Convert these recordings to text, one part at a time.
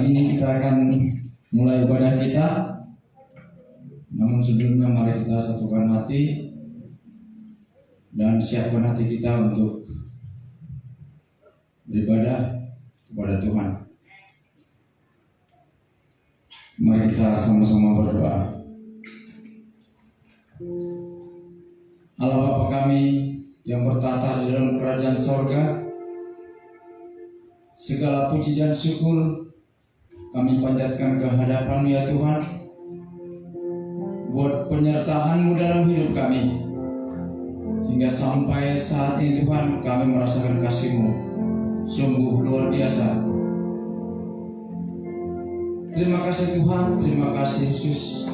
Hari ini kita akan mulai ibadah kita. Namun sebelumnya mari kita satukan hati dan siapkan hati kita untuk beribadah kepada Tuhan. Mari kita sama-sama berdoa. Allah Bapa kami yang bertata di dalam kerajaan sorga, segala puji dan syukur kami panjatkan ke hadapan-Mu ya Tuhan, buat penyertaan-Mu dalam hidup kami. Hingga sampai saat ini Tuhan, kami merasakan kasih-Mu sungguh luar biasa. Terima kasih Tuhan, terima kasih Yesus.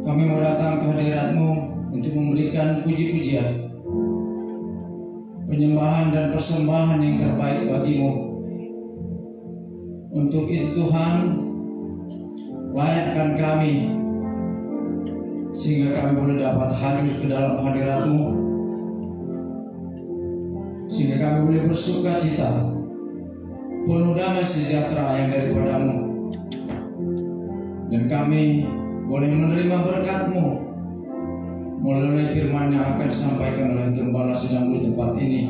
Kami mau datang ke hadirat-Mu untuk memberikan puji-pujian, penyembahan dan persembahan yang terbaik bagi-Mu. Untuk itu Tuhan, layakkan kami sehingga kami boleh dapat hadir ke dalam hadirat-Mu, sehingga kami boleh bersuka cita, penuh damai sejahtera yang daripada-Mu, dan kami boleh menerima berkat-Mu melalui firman yang akan disampaikan oleh Gembala sedang di tempat ini.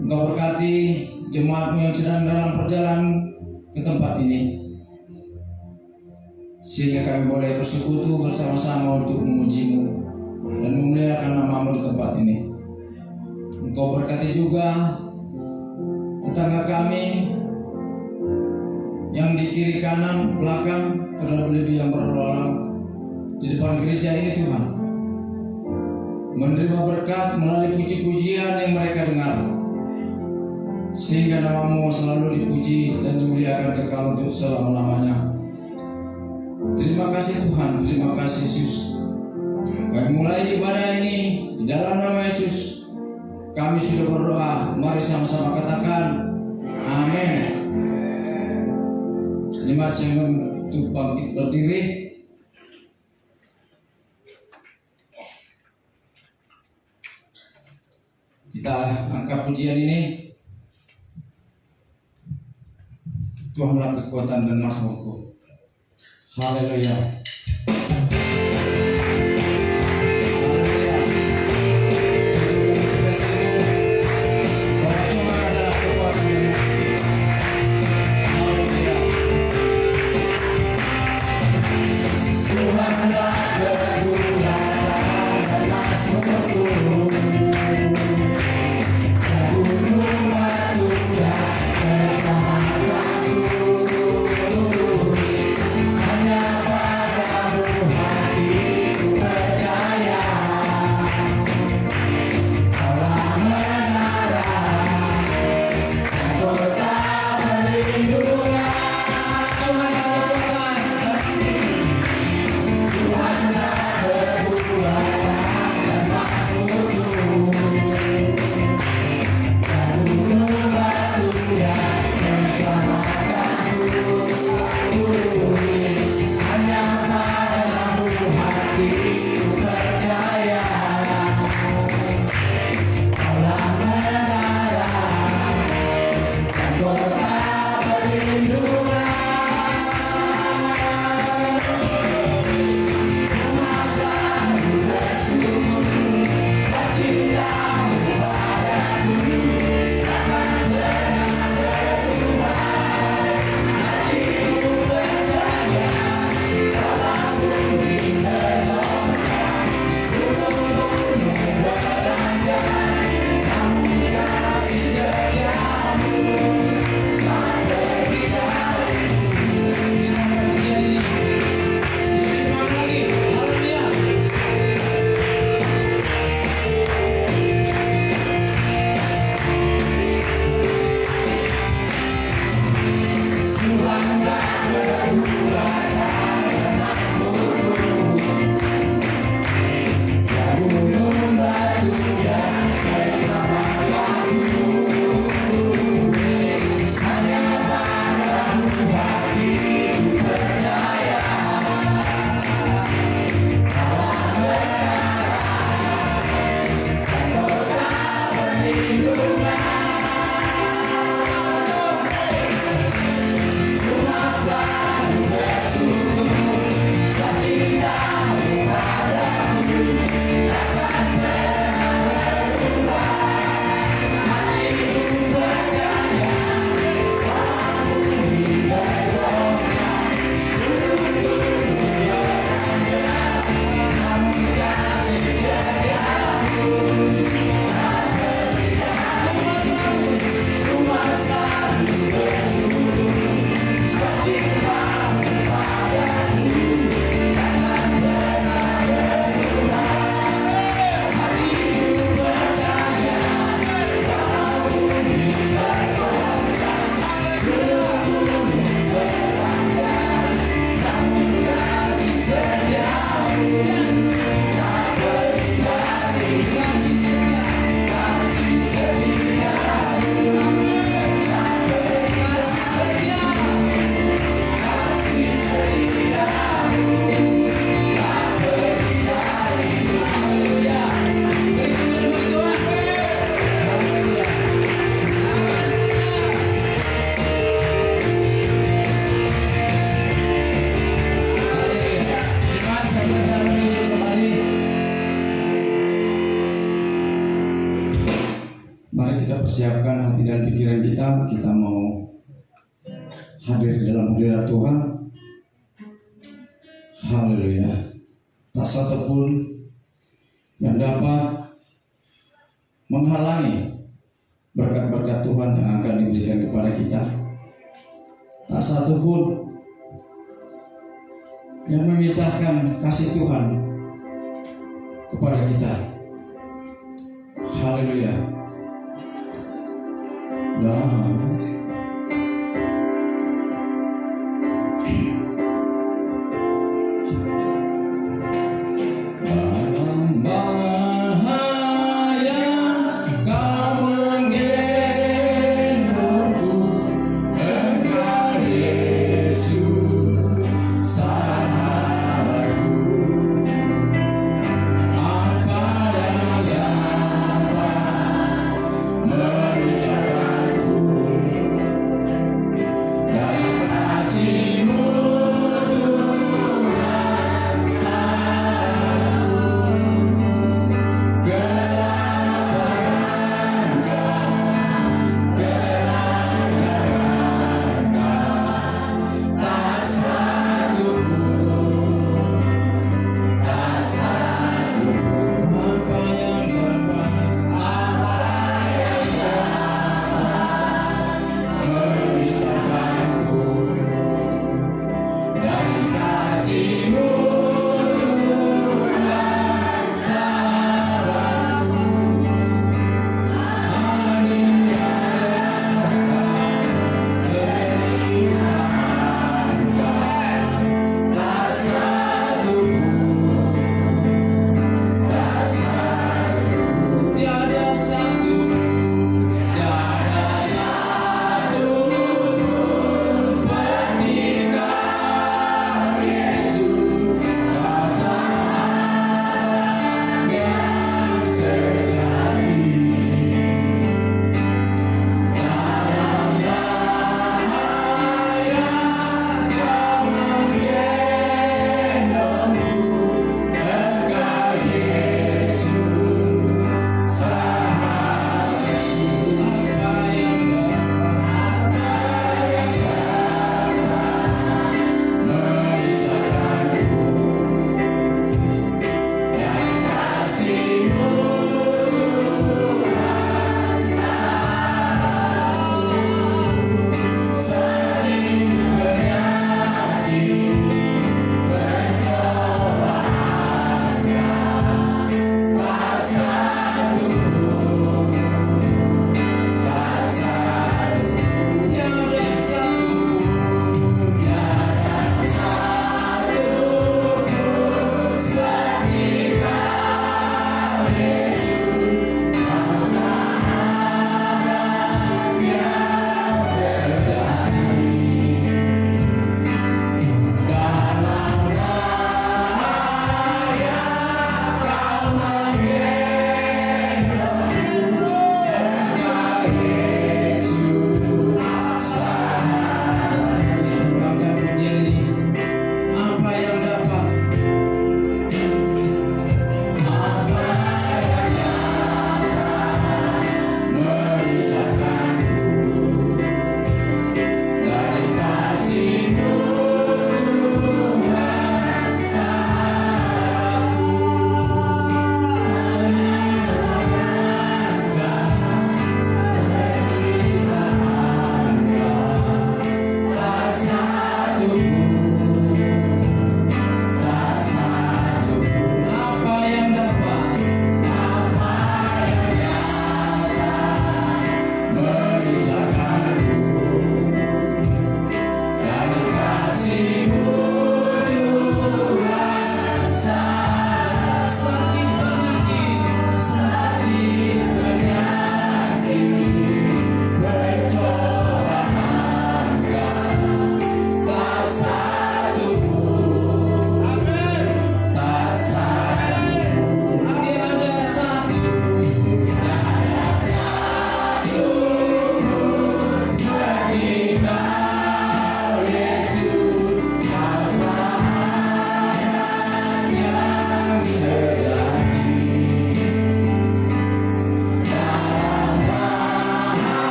Engkau berkati jemaat-Mu yang sedang dalam perjalanan ke tempat ini, sehingga kami boleh bersekutu bersama-sama untuk memuji-Mu dan memuliakan nama-Mu di tempat ini. Engkau berkati juga tetangga kami yang di kiri kanan belakang, terlebih-lebih yang berlalu di depan gereja ini Tuhan, menerima berkat melalui puji-pujian yang mereka dengar, sehingga nama-Mu selalu dipuji dan dimuliakan kekal untuk selama-lamanya. Terima kasih Tuhan, terima kasih Yesus. Kami mulai ibadah ini di dalam nama Yesus. Kami sudah berdoa, mari sama-sama katakan amin. Jemaat saya untuk bangkit berdiri. Kita angkat pujian ini. Tuhanlah kekuatan dan masyarakatku. Haleluya. Hanya pada Mari kita persiapkan hati dan pikiran kita. Kita mau hadir dalam hadirat Tuhan. Haleluya. Tak satu pun yang dapat menghalangi berkat-berkat Tuhan yang akan diberikan kepada kita. Tak satu pun yang memisahkan kasih Tuhan kepada kita. Haleluya. Dalam bahaya kau menggendongku, Engkau Yesus sahabatku. Apa yang dapat memisahkanku dari kasih-Mu Tuhan sahabatku? Apa yang dapat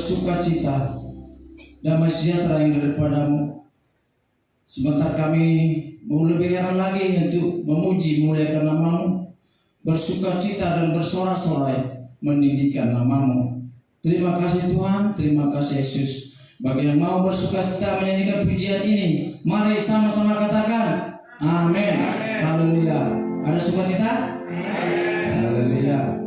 bersukacita, damai sejahtera yang daripadamu. Sebentar kami mau lebih heran lagi untuk memuji memuliakan namamu, bersukacita dan bersorak-sorai meninggikan namamu. Terima kasih Tuhan, terima kasih Yesus. Bagi yang mau bersukacita menyanyikan pujian ini, mari sama-sama katakan amin. Haleluya. Ada sukacita? Haleluya.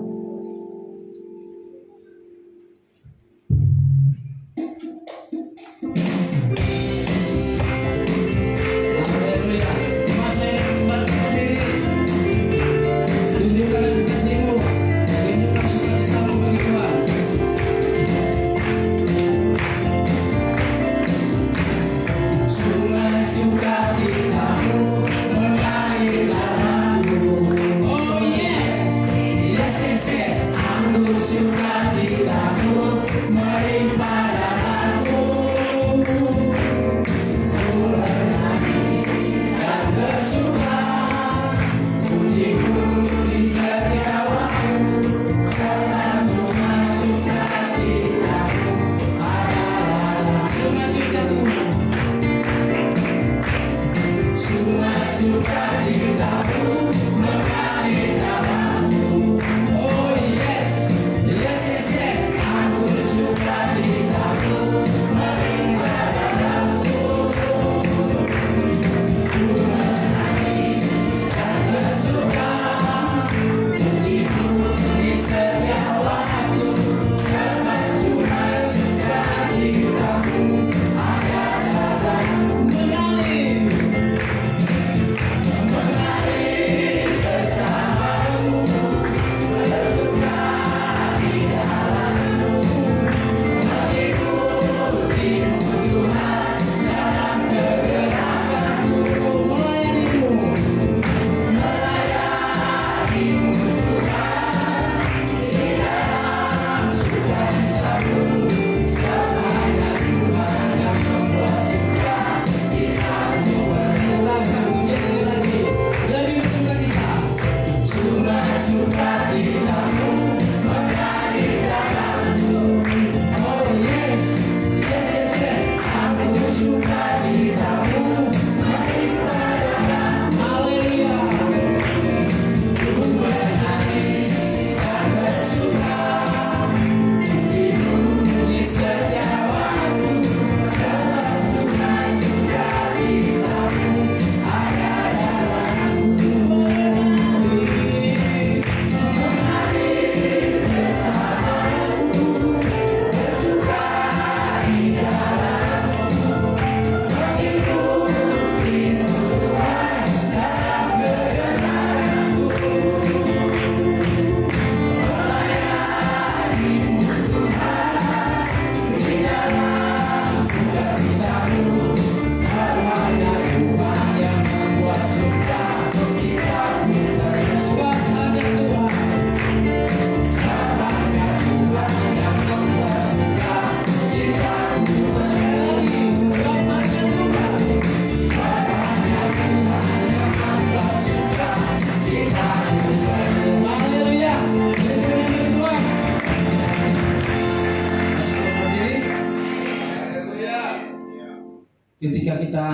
Ketika kita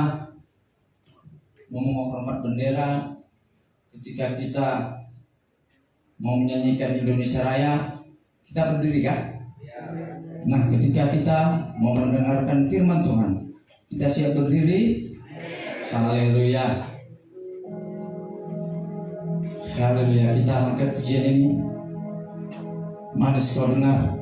mau menghormat bendera, ketika kita mau menyanyikan Indonesia Raya, kita berdiri kan? Nah, ketika kita mau mendengarkan firman Tuhan, kita siap berdiri. Haleluya. Haleluya. Kita angkat pujian ini. Manis kau dengar.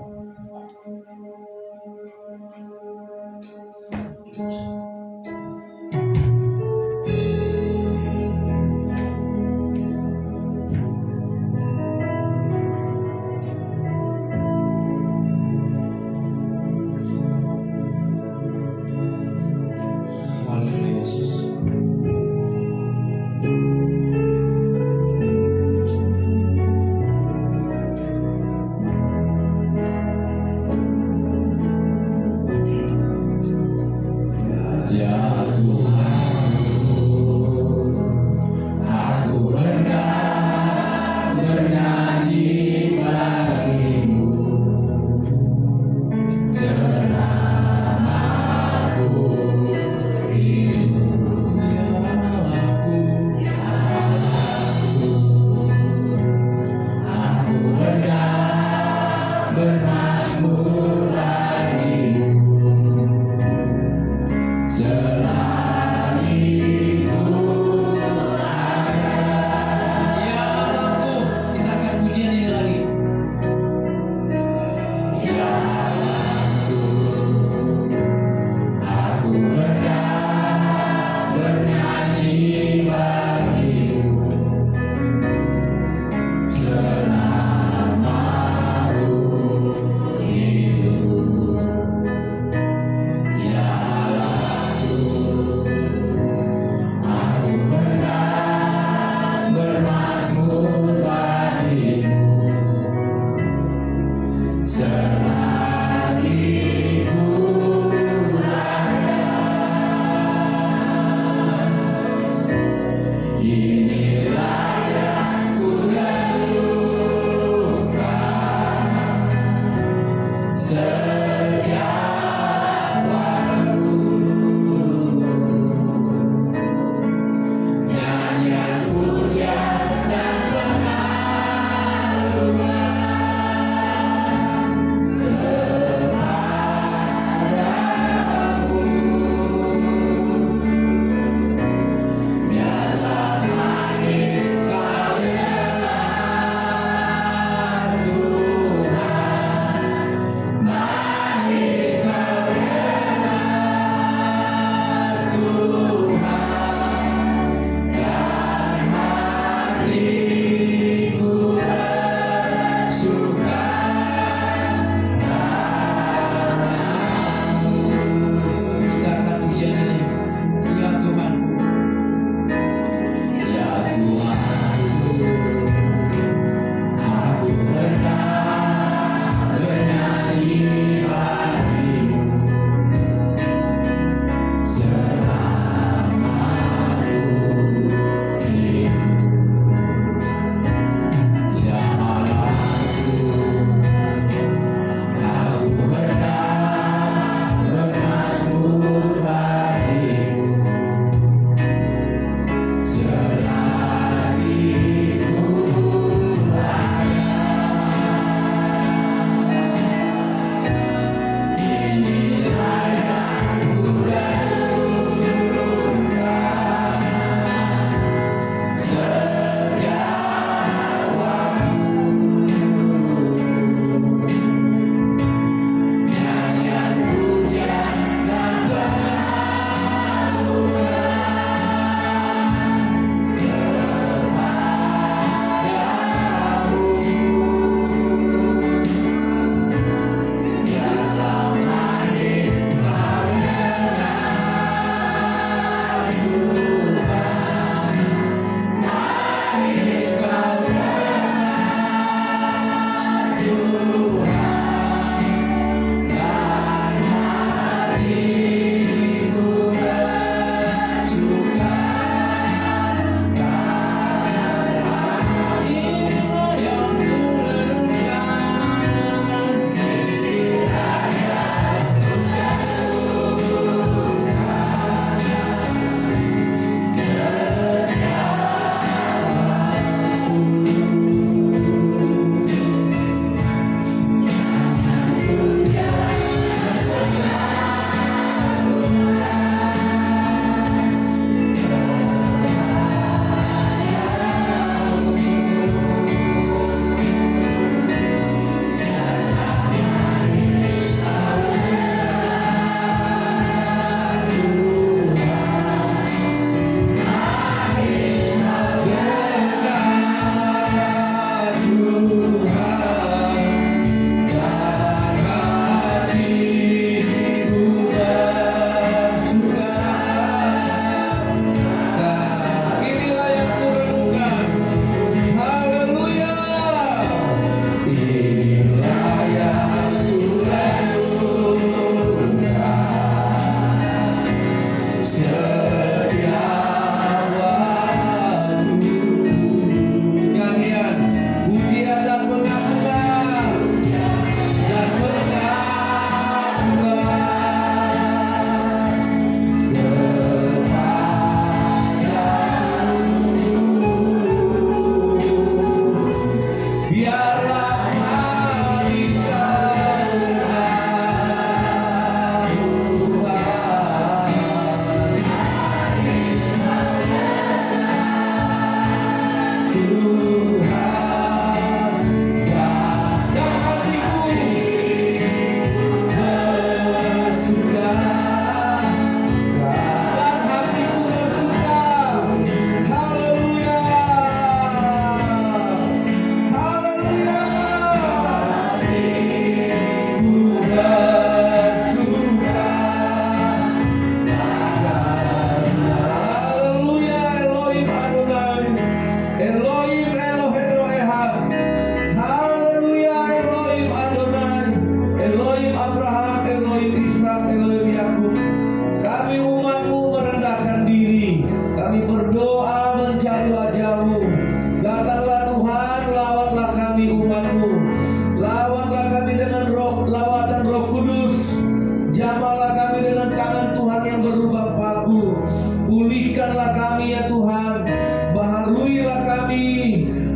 Pulihkanlah kami ya Tuhan, baharuilah kami,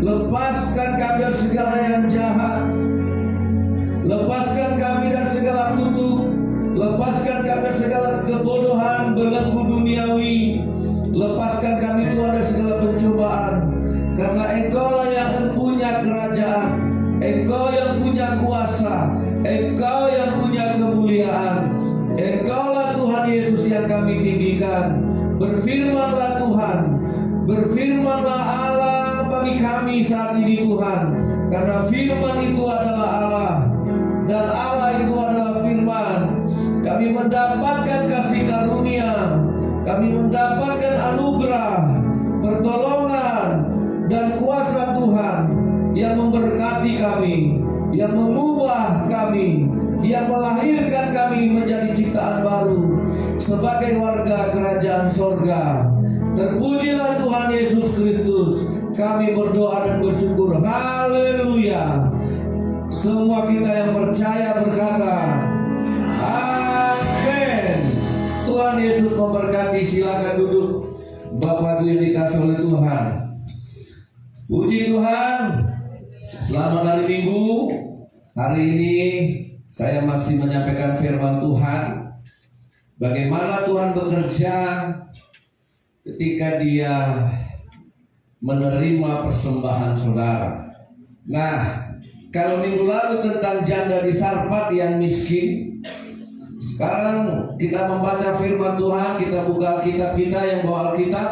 lepaskan kami dari segala yang jahat, lepaskan kami dari segala kutuk, lepaskan kami dari segala kebodohan belenggu duniawi, lepaskan kami Tuhan dari segala pencobaan, karena Engkau yang punya kerajaan, Engkau yang punya kuasa, Engkau yang punya kemuliaan. Engkaulah Tuhan Yesus yang kami tinggikan. Berfirmanlah Tuhan, berfirmanlah Allah bagi kami saat ini Tuhan, karena firman itu adalah Allah dan Allah itu adalah firman. Kami mendapatkan kasih karunia, kami mendapatkan anugerah, pertolongan dan kuasa Tuhan yang memberkati kami, yang mengubah kami, yang melahirkan kami menjadi ciptaan baru sebagai warga kerajaan sorga. Terpujilah Tuhan Yesus Kristus. Kami berdoa dan bersyukur. Haleluya. Semua kita yang percaya berkata amin. Tuhan Yesus memberkati. Silakan duduk Bapak Ibu yang dikasih oleh Tuhan. Puji Tuhan. Selamat hari Minggu. Hari ini saya masih menyampaikan firman Tuhan. Bagaimana Tuhan bekerja ketika Dia menerima persembahan saudara. Nah, kalau minggu lalu tentang janda di Sarfat yang miskin, sekarang kita membaca firman Tuhan. Kita buka Alkitab kita. Yang bawa Alkitab,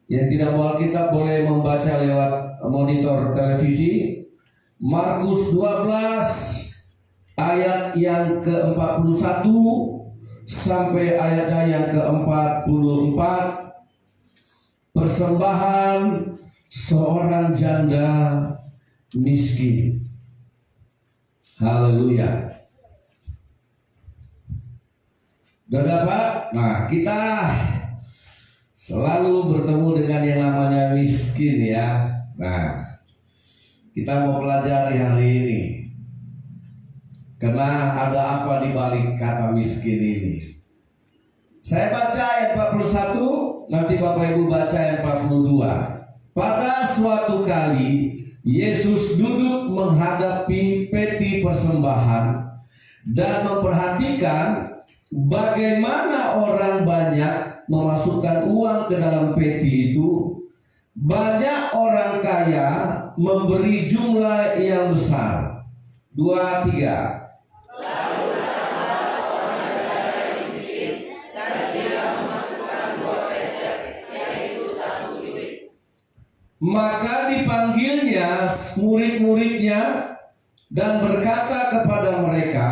yang tidak bawa Alkitab boleh membaca lewat monitor televisi. Markus 12 ayat yang ke-41 sampai ayat yang ke-44. Persembahan seorang janda miskin. Haleluya. Sudah dapat? Nah, kita selalu bertemu dengan yang namanya miskin ya. Nah, kita mau pelajari hari ini, karena ada apa di balik kata miskin ini. Saya baca ayat 41, nanti Bapak Ibu baca ayat 42. Pada suatu kali Yesus duduk menghadapi peti persembahan dan memperhatikan bagaimana orang banyak memasukkan uang ke dalam peti itu. Banyak orang kaya memberi jumlah yang besar. 2, 3. Maka dipanggilnya murid-muridnya dan berkata kepada mereka,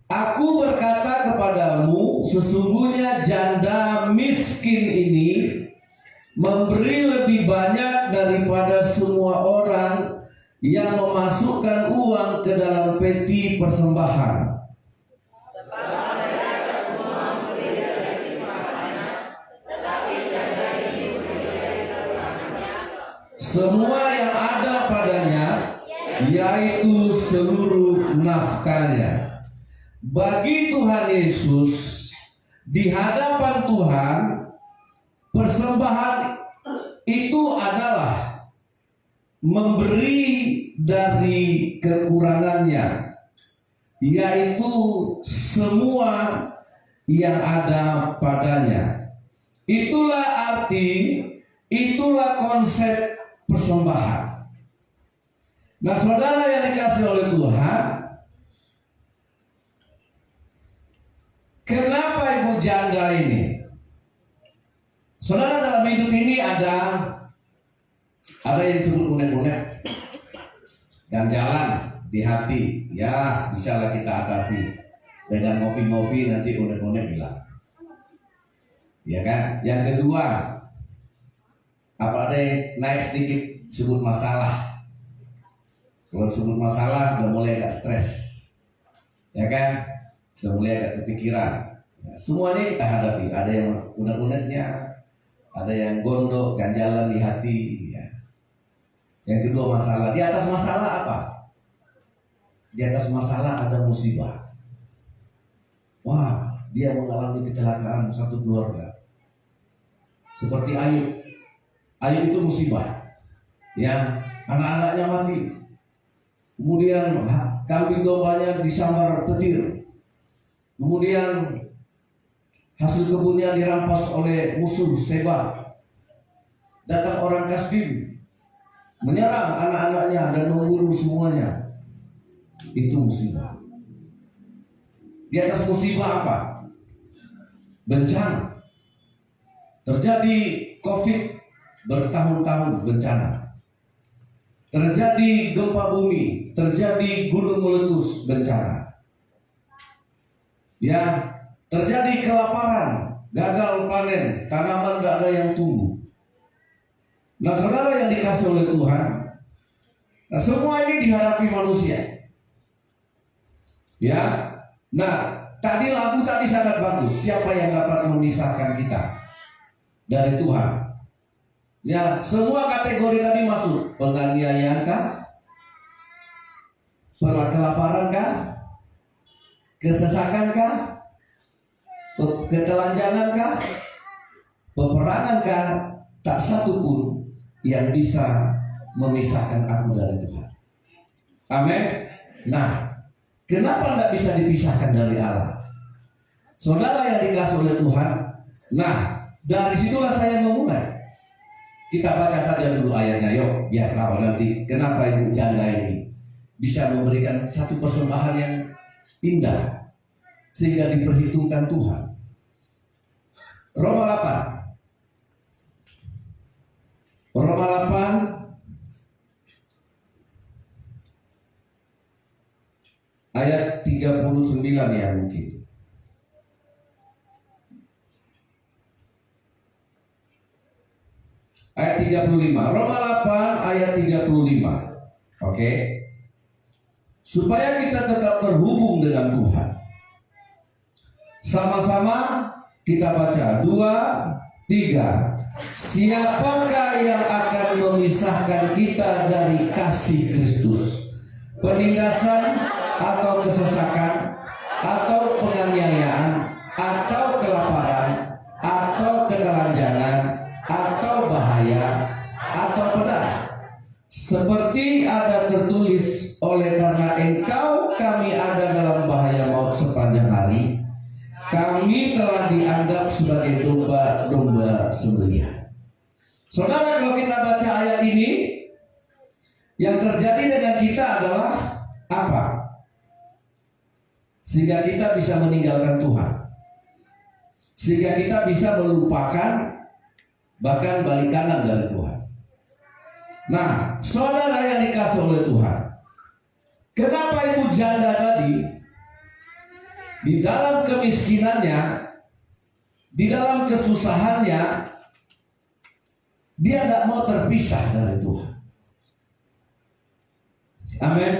Aku berkata kepadamu, sesungguhnya janda miskin ini memberi lebih banyak daripada semua orang yang memasukkan uang ke dalam peti persembahan. Semua yang ada padanya, yaitu seluruh nafkahnya. Bagi Tuhan Yesus, di hadapan Tuhan, persembahan itu adalah memberi dari kekurangannya, yaitu semua yang ada padanya. Itulah arti, itulah konsep persembahan. Nah, saudara yang dikasih oleh Tuhan, kenapa ibu janda ini? Saudara, dalam hidup ini ada yang disebut unek-unek dan jalan di hati. Ya, bisalah kita atasi dengan ngopi-ngopi, nanti unek-unek hilang. Ya kan? Yang kedua, apa ada yang naik sedikit sebut masalah. Kalau sebut masalah udah mulai agak stres, ya kan? Udah mulai agak kepikiran. Ya, semuanya kita hadapi. Ada yang unek-uneknya, ada yang gondok, ganjalan di hati. Ya. Yang kedua masalah. Di atas masalah apa? Di atas masalah ada musibah. Wah, dia mengalami kecelakaan satu keluarga. Seperti Ayub. Ayub itu musibah. Ya, anak-anaknya mati. Kemudian kambing dombanya disambar petir. Kemudian hasil kebunnya dirampas oleh musuh Seba. Datang orang Kasdim menyerang anak-anaknya dan membunuh semuanya. Itu musibah. Di atas musibah apa? Bencana. Terjadi COVID bertahun-tahun bencana. Terjadi gempa bumi, terjadi gunung meletus bencana. Ya, terjadi kelaparan, gagal panen, tanaman gak ada yang tumbuh. Nah, saudara yang dikasih oleh Tuhan, nah, semua ini dihadapi manusia. Ya, nah tadi lagu tadi sangat bagus. Siapa yang dapat memisahkan kita dari Tuhan? Ya, semua kategori tadi masuk. Penganiayaan kah? Kelaparan kah? Kesesakan kah? Ketelanjangan kah? Peperangan kah? Tak satu pun yang bisa memisahkan aku dari Tuhan. Amin. Nah, kenapa nggak bisa dipisahkan dari Allah? Saudara yang dikasih oleh Tuhan. Nah, dari situlah saya memulai. Kita baca saja dulu ayatnya, yuk, biar tahu nanti kenapa ibu janda ini bisa memberikan satu persembahan yang indah sehingga diperhitungkan Tuhan. Roma 8 ayat 39 ya mungkin. Ayat 35. Roma 8 ayat 35. Oke. Supaya kita tetap terhubung dengan Tuhan. Sama-sama kita baca 2, 3. Siapakah yang akan memisahkan kita dari kasih Kristus? Penindasan atau kesesakan atau penganiayaan atau kelaparan atau ketelanjangan atau bahaya atau pedang? Seperti ada tertulis, oleh karena engkau kami ada dalam bahaya maut sepanjang hari, kami telah dianggap sebagai domba-domba sembelihan. Saudara, kalau kita baca ayat ini, yang terjadi dengan kita adalah apa? Sehingga kita bisa meninggalkan Tuhan, sehingga kita bisa melupakan, bahkan balik kanan dari Tuhan. Nah, saudara yang dikasih oleh Tuhan, kenapa ibu janda tadi di dalam kemiskinannya, di dalam kesusahannya, dia tidak mau terpisah dari Tuhan? Amin.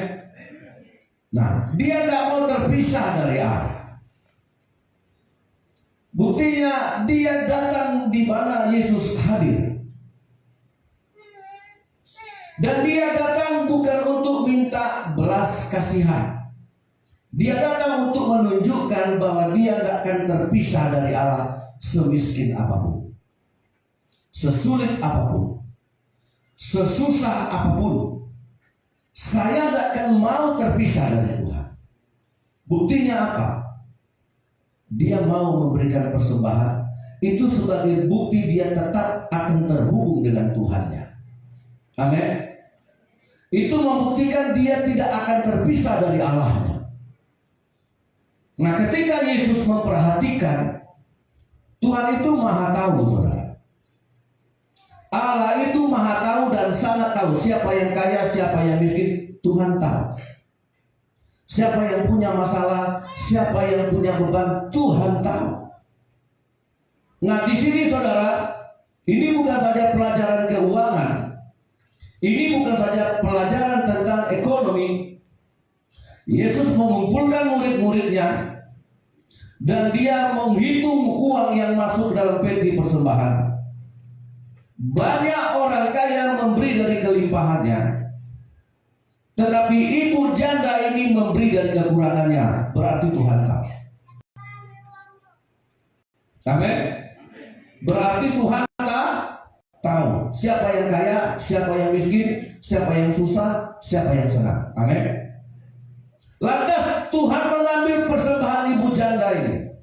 Nah, dia tidak mau terpisah dari Allah. Buktinya dia datang di mana Yesus hadir. Dan dia datang bukan untuk minta belas kasihan. Dia datang untuk menunjukkan bahwa dia tidak akan terpisah dari Allah semiskin apapun, sesulit apapun, sesusah apapun. Saya tidak akan mau terpisah dari Tuhan. Buktinya apa? Dia mau memberikan persembahan. Itu sebagai bukti dia tetap akan terhubung dengan Tuhannya. Amin. Itu membuktikan dia tidak akan terpisah dari Allahnya. Nah, ketika Yesus memperhatikan, Tuhan itu maha tahu, saudara. Allah itu maha tahu dan sangat tahu siapa yang kaya, siapa yang miskin. Tuhan tahu. Siapa yang punya masalah, siapa yang punya beban, Tuhan tahu. Nah, di sini saudara, ini bukan saja pelajaran keuangan. Ini bukan saja pelajaran tentang ekonomi. Yesus mengumpulkan murid-muridnya dan dia menghitung uang yang masuk dalam peti persembahan. Banyak orang kaya memberi dari kelimpahannya, tetapi ibu janda ini memberi dari kekurangannya. Berarti Tuhan tahu. Amin. Berarti Tuhan tahu siapa yang kaya, siapa yang miskin, siapa yang susah, siapa yang senang. Amin. Lantas Tuhan mengambil persembahan ibu janda ini.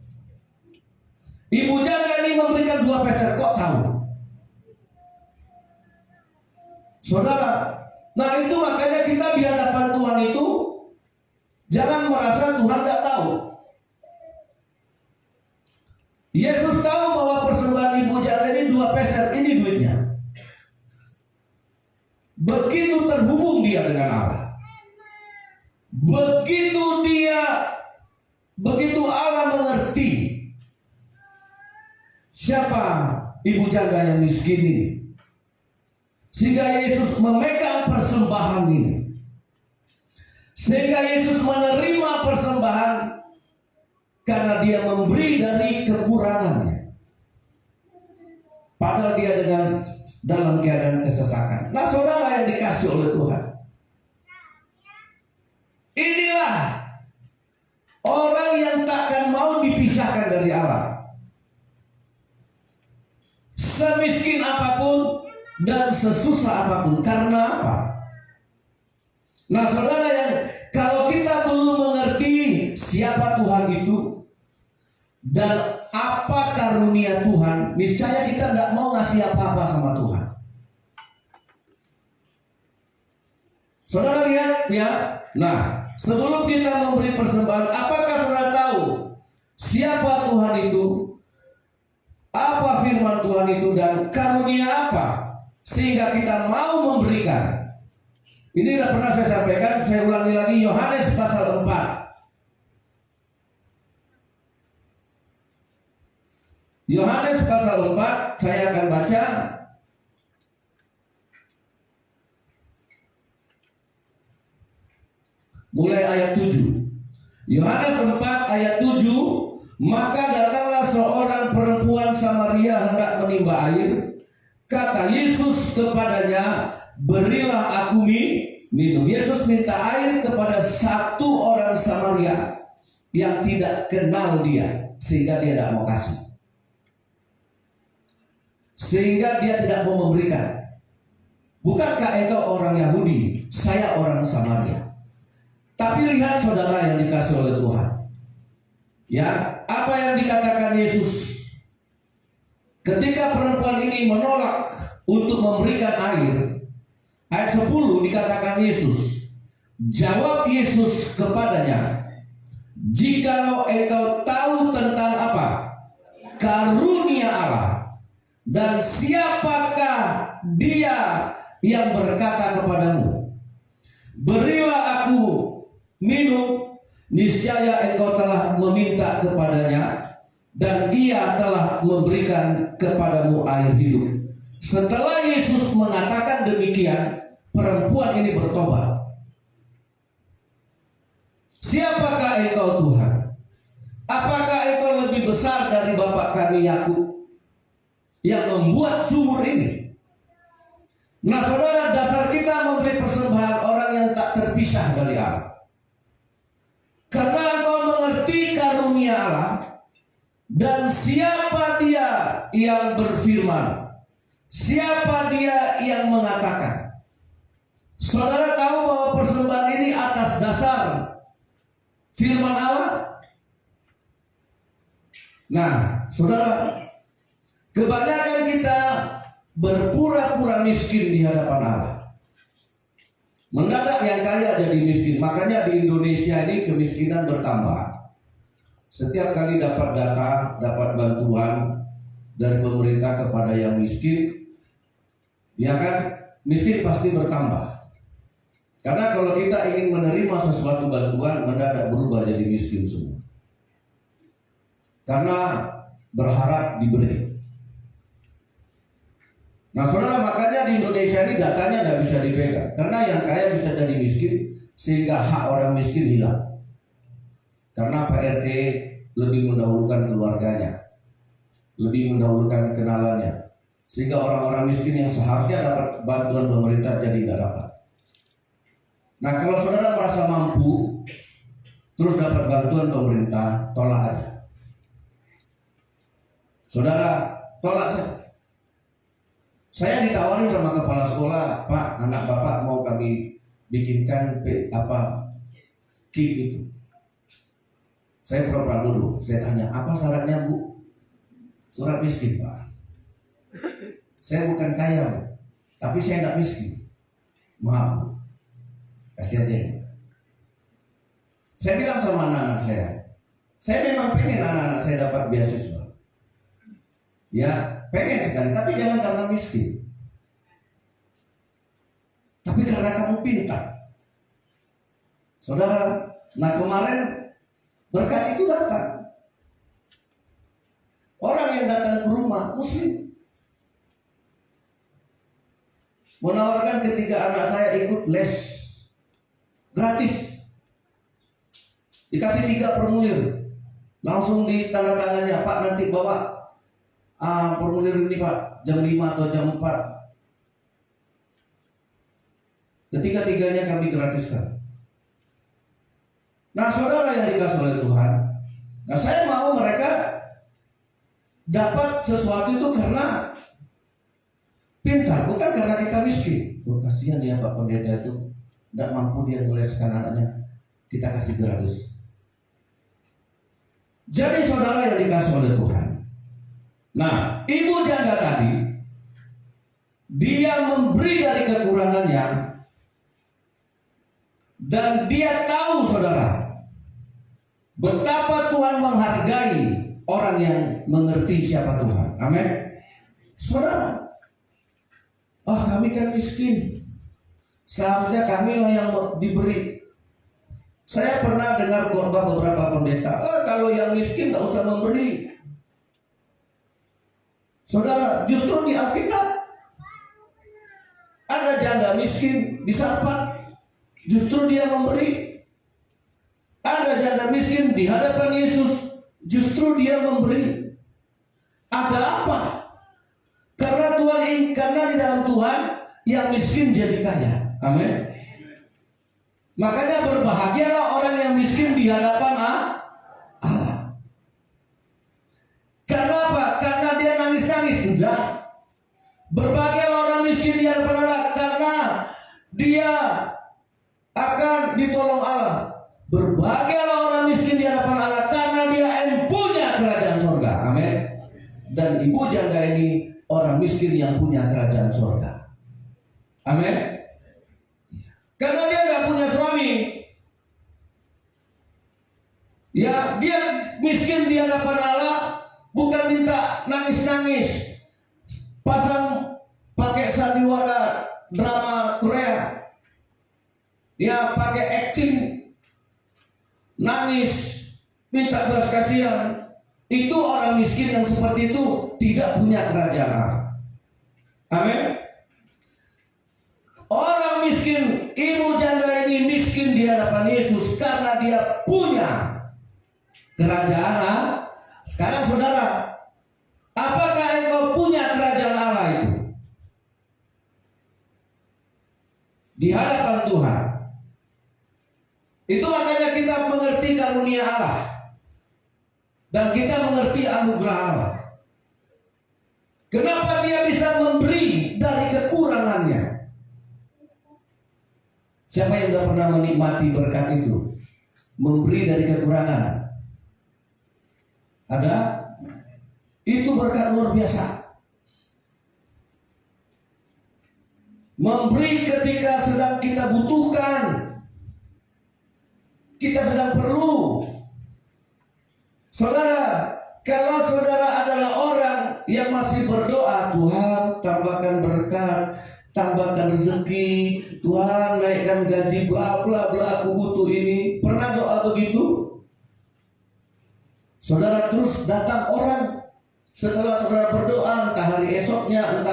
Ibu janda ini memberikan 2 peser. Kok tahu? Saudara, nah itu makanya kita di hadapan Tuhan itu jangan merasa Tuhan tidak tahu. Yesus tahu bahwa persembahan ibu janda ini 2 peser, ini duitnya. Begitu terhubung dia dengan Allah. Begitu Allah mengerti siapa ibu janda yang miskin ini, sehingga Yesus memegang persembahan ini, sehingga Yesus menerima persembahan karena dia memberi dari kekurangannya, padahal dia dalam keadaan kesesakan. Nah saudara yang dikasih oleh Tuhan, inilah orang yang takkan mau dipisahkan dari Allah. Semiskin apapun dan sesusah apapun. Karena apa? Nah saudara, yang kalau kita belum mengerti siapa Tuhan itu dan apa karunia Tuhan, niscaya kita tidak mau ngasih apa-apa sama Tuhan. Saudara lihat ya. Nah, sebelum kita memberi persembahan, apakah saudara tahu siapa Tuhan itu? Apa firman Tuhan itu dan karunia apa sehingga kita mau memberikan? Ini sudah pernah saya sampaikan, saya ulangi lagi. Yohanes pasal 4. Yohanes pasal 4, saya akan baca mulai ayat 7. Yohanes 4 ayat 7. Maka datanglah seorang perempuan Samaria hendak menimba air. Kata Yesus kepadanya, berilah aku minum. Yesus minta air kepada satu orang Samaria yang tidak kenal dia, sehingga dia tidak mau kasih, sehingga dia tidak mau memberikan. Bukankah engkau orang Yahudi, saya orang Samaria? Tapi lihat saudara yang dikasih oleh Tuhan, ya, apa yang dikatakan Yesus ketika perempuan ini menolak untuk memberikan air. Ayat 10 dikatakan Yesus, jawab Yesus kepadanya, jikalau engkau tahu tentang apa? Karunia Allah, dan siapakah dia yang berkata kepadamu, berilah aku minum, niscaya engkau telah meminta kepadanya, dan ia telah memberikan kepadamu air hidup. Setelah Yesus mengatakan demikian, perempuan ini bertobat. Siapakah engkau Tuhan? Apakah engkau lebih besar dari bapak kami Yakub yang membuat sumur ini? Nah saudara, dasar kita memberi persembahan orang yang tak terpisah dari Allah. Karena engkau mengerti karunia Allah dan siapa dia yang berfirman, siapa dia yang mengatakan. Saudara tahu bahwa persembahan ini atas dasar firman Allah. Nah saudara, kebanyakan kita berpura-pura miskin di hadapan Allah. Mendadak yang kaya jadi miskin. Makanya di Indonesia ini kemiskinan bertambah. Setiap kali dapat data, dapat bantuan dari pemerintah kepada yang miskin, ya kan, miskin pasti bertambah. Karena kalau kita ingin menerima sesuatu bantuan, mendadak berubah jadi miskin semua. Karena berharap diberi. Nah saudara, makanya di Indonesia ini datanya tidak bisa dipegang. Karena yang kaya bisa jadi miskin, sehingga hak orang miskin hilang. Karena Pak RT lebih mendahulukan keluarganya, lebih mendahulukan kenalannya, sehingga orang-orang miskin yang seharusnya dapat bantuan pemerintah jadi nggak dapat. Nah kalau saudara merasa mampu, terus dapat bantuan pemerintah, tolak aja. Saudara, tolak saja. Saya ditawarin sama kepala sekolah, Pak, anak Bapak mau kami bikinkan KIP itu. Saya pura-pura dulu, saya tanya, apa syaratnya Bu? Surat miskin Pak. Saya bukan kaya, tapi saya tidak miskin. Maaf Bu, kasih aja. Saya bilang sama anak-anak saya memang pengen anak-anak saya dapat beasiswa. Ya, pengen sekali, tapi jangan karena miskin. Tapi karena kamu pintar. Saudara, nah kemarin berkat itu datang. Orang yang datang ke rumah Muslim menawarkan ketiga anak saya ikut les gratis. Dikasih 3 formulir, langsung ditandatangannya, Pak nanti bawa formulir ini Pak jam 5 atau jam 4. Ketiga-tiganya kami gratiskan. Nah saudara yang dikasih oleh Tuhan, nah saya mau mereka dapat sesuatu itu karena pintar, bukan karena kita miskin. Kasihan dia Pak Pendeta itu tidak mampu dia meleskan anaknya, kita kasih gratis. Jadi saudara yang dikasih oleh Tuhan, nah ibu janda tadi dia memberi dari kekurangannya, dan dia tahu saudara betapa Tuhan menghargai orang yang mengerti siapa Tuhan. Amin. Saudara, kami kan miskin, seharusnya kami lah yang diberi. Saya pernah dengar khotbah beberapa pendeta, kalau yang miskin nggak usah memberi. Saudara, justru di Alkitab ada janda miskin di Sarfat, justru dia memberi. Ada janda miskin di hadapan Yesus, justru dia memberi. Ada apa? Karena di dalam Tuhan yang miskin jadi kaya. Amin. Makanya berbahagialah orang yang miskin di hadapan Allah. Karena apa? Karena dia nangis-nangis. Enggak. Berbahagialah orang miskin di hadapan Allah karena dia akan ditolong Allah. Berbahagialah orang miskin di hadapan Allah karena dia punya kerajaan surga. Amin. Dan ibu janda ini orang miskin yang punya kerajaan surga. Amin. Karena dia nggak punya suami. Ya, dia miskin di hadapan Allah, bukan minta nangis-nangis, pasang pakai sandiwara drama Korea, ya pakai acting, nangis, minta belas kasihan. Itu orang miskin yang seperti itu tidak punya kerajaan Allah. Amin. Orang miskin, ibu janda ini miskin di hadapan Yesus karena dia punya kerajaan Allah. Sekarang saudara, apakah engkau punya kerajaan Allah itu? Di hadapan Tuhan. Itu makanya kita mengerti karunia Allah. Dan kita mengerti anugerah Allah. Kenapa dia bisa memberi dari kekurangannya? Siapa yang tidak pernah menikmati berkat itu? Memberi dari kekurangan. Ada? Itu berkat luar biasa. Memberi ketika sedang kita butuhkan, kita sedang perlu. Saudara, kalau saudara adalah orang yang masih berdoa, Tuhan tambahkan berkat, tambahkan rezeki, Tuhan naikkan gaji, bla bla bla, aku butuh ini. Pernah doa begitu? Saudara terus datang orang setelah saudara berdoa, entah hari esoknya,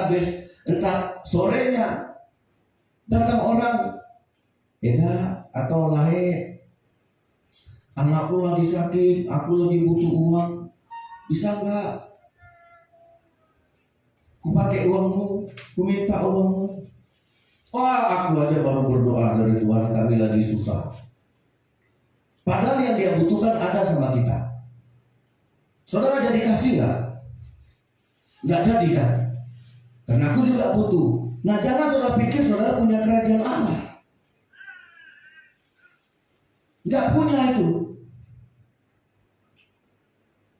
entah sorenya, datang orang, Eda atau lain, anakku lagi sakit, aku lagi butuh uang, bisa nggak? Ku pakai uangmu, ku minta uangmu. Wah, aku aja baru berdoa dari Tuhan, kami lagi susah. Padahal yang dia butuhkan ada sama kita. Saudara jadi kasih nggak? Nggak jadi kan? Karena aku juga butuh. Nah, jangan saudara pikir saudara punya kerajaan Allah. Nggak punya itu.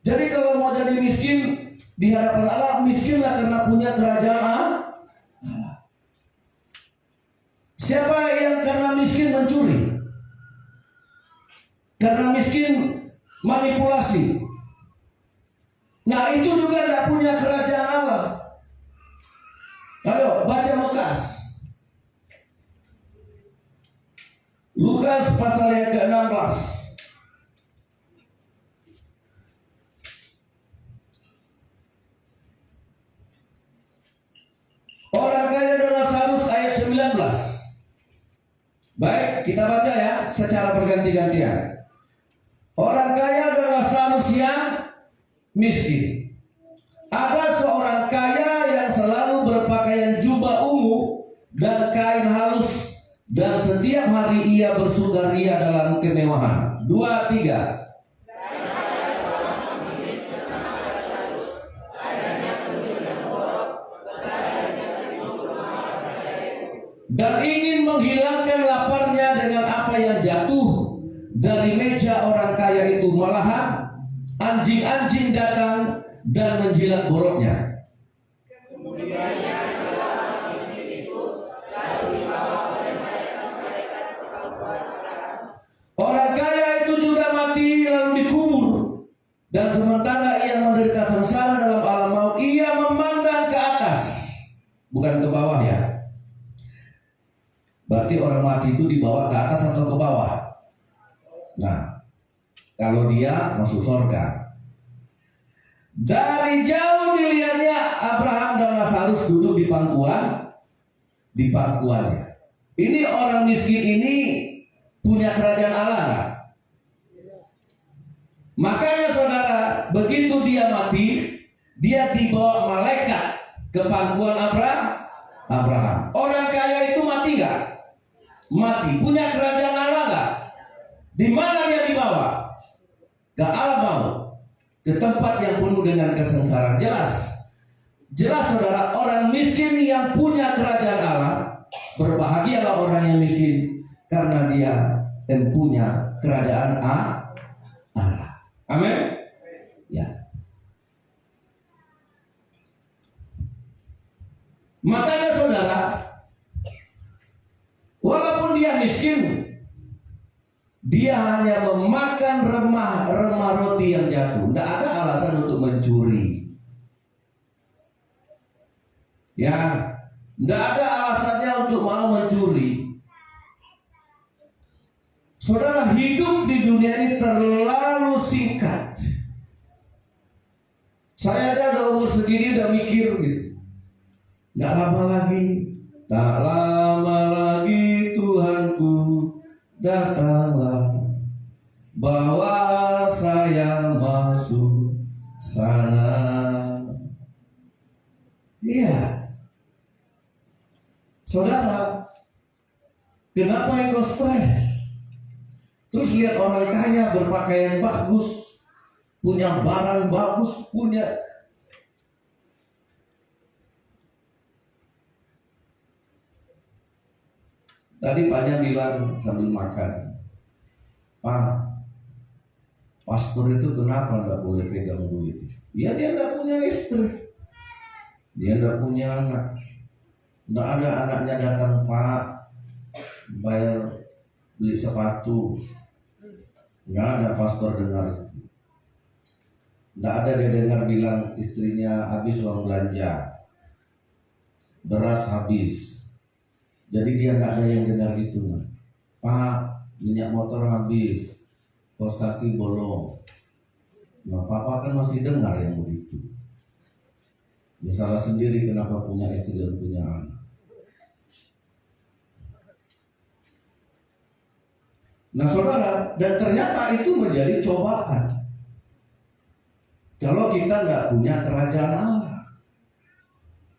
Jadi kalau mau jadi miskin di hadapan Allah, miskinlah karena punya kerajaan Allah. Siapa yang karena miskin mencuri? Karena miskin manipulasi. Nah, itu juga tidak punya kerajaan Allah. Ayo baca Lukas. Lukas pasal yang ke-16. Orang kaya dan Lazarus ayat 19. Baik, kita baca ya secara berganti-gantian. Orang kaya dan Lazarus yang miskin. Ada seorang kaya yang selalu berpakaian jubah ungu dan kain halus, dan setiap hari ia bersukaria dalam kemewahan. 2, 3. Dan ingin menghilangkan laparnya dengan apa yang jatuh dari meja orang kaya itu. Malahan anjing-anjing datang dan menjilat boroknya. Orang kaya itu juga mati lalu dikubur. Dan sementara ia menderita sengsara dalam alam maut, ia memandang ke atas, bukan ke bawah ya. Berarti orang mati itu dibawa ke atas atau ke bawah? Nah, kalau dia masuk surga. Dari jauh dilihatnya Abraham dan Lazarus duduk di pangkuannya. Ini orang miskin ini punya kerajaan Allah kan? Makanya saudara, begitu dia mati, dia dibawa malaikat ke pangkuan Abraham. Orang kaya itu mati gak? Mati. Punya kerajaan Allah gak? Di mana dia dibawa? Ke alam maut, ke tempat yang penuh dengan kesengsaraan. Jelas saudara, orang miskin yang punya kerajaan Allah, berbahagialah orang yang miskin karena dia punya kerajaan Allah. Amin. Ya. Makanya saudara, walaupun dia miskin, dia hanya memakan remah roti yang jatuh. Tidak ada alasan untuk mencuri. Ya, tidak ada alasannya untuk mau mencuri. Saudara, hidup di dunia ini terlalu singkat. Saya aja udah umur segini udah mikir gitu. Gak lama lagi, tak lama lagi Tuhanku datanglah, bawa saya masuk sana. Iya. Saudara, kenapa engkau stres? Terus lihat orang kaya berpakaian bagus, punya barang bagus, punya. Tadi Paknya bilang sambil makan, Pak, pastor itu kenapa nggak boleh pegang duit? Ya dia nggak punya istri, dia nggak punya anak, nggak ada anaknya datang, Pak, bayar beli sepatu. Nggak ada pastor dengar. Nggak ada dia dengar bilang istrinya habis uang belanja, beras habis. Jadi dia nggak ada yang dengar gitu, Pak, minyak motor habis, kos kaki bolong. Nah, Papa kan masih dengar yang begitu. Dia salah sendiri kenapa punya istri dan punya anak. Nah saudara, dan ternyata itu menjadi cobaan. Kalau kita nggak punya kerajaan Allah.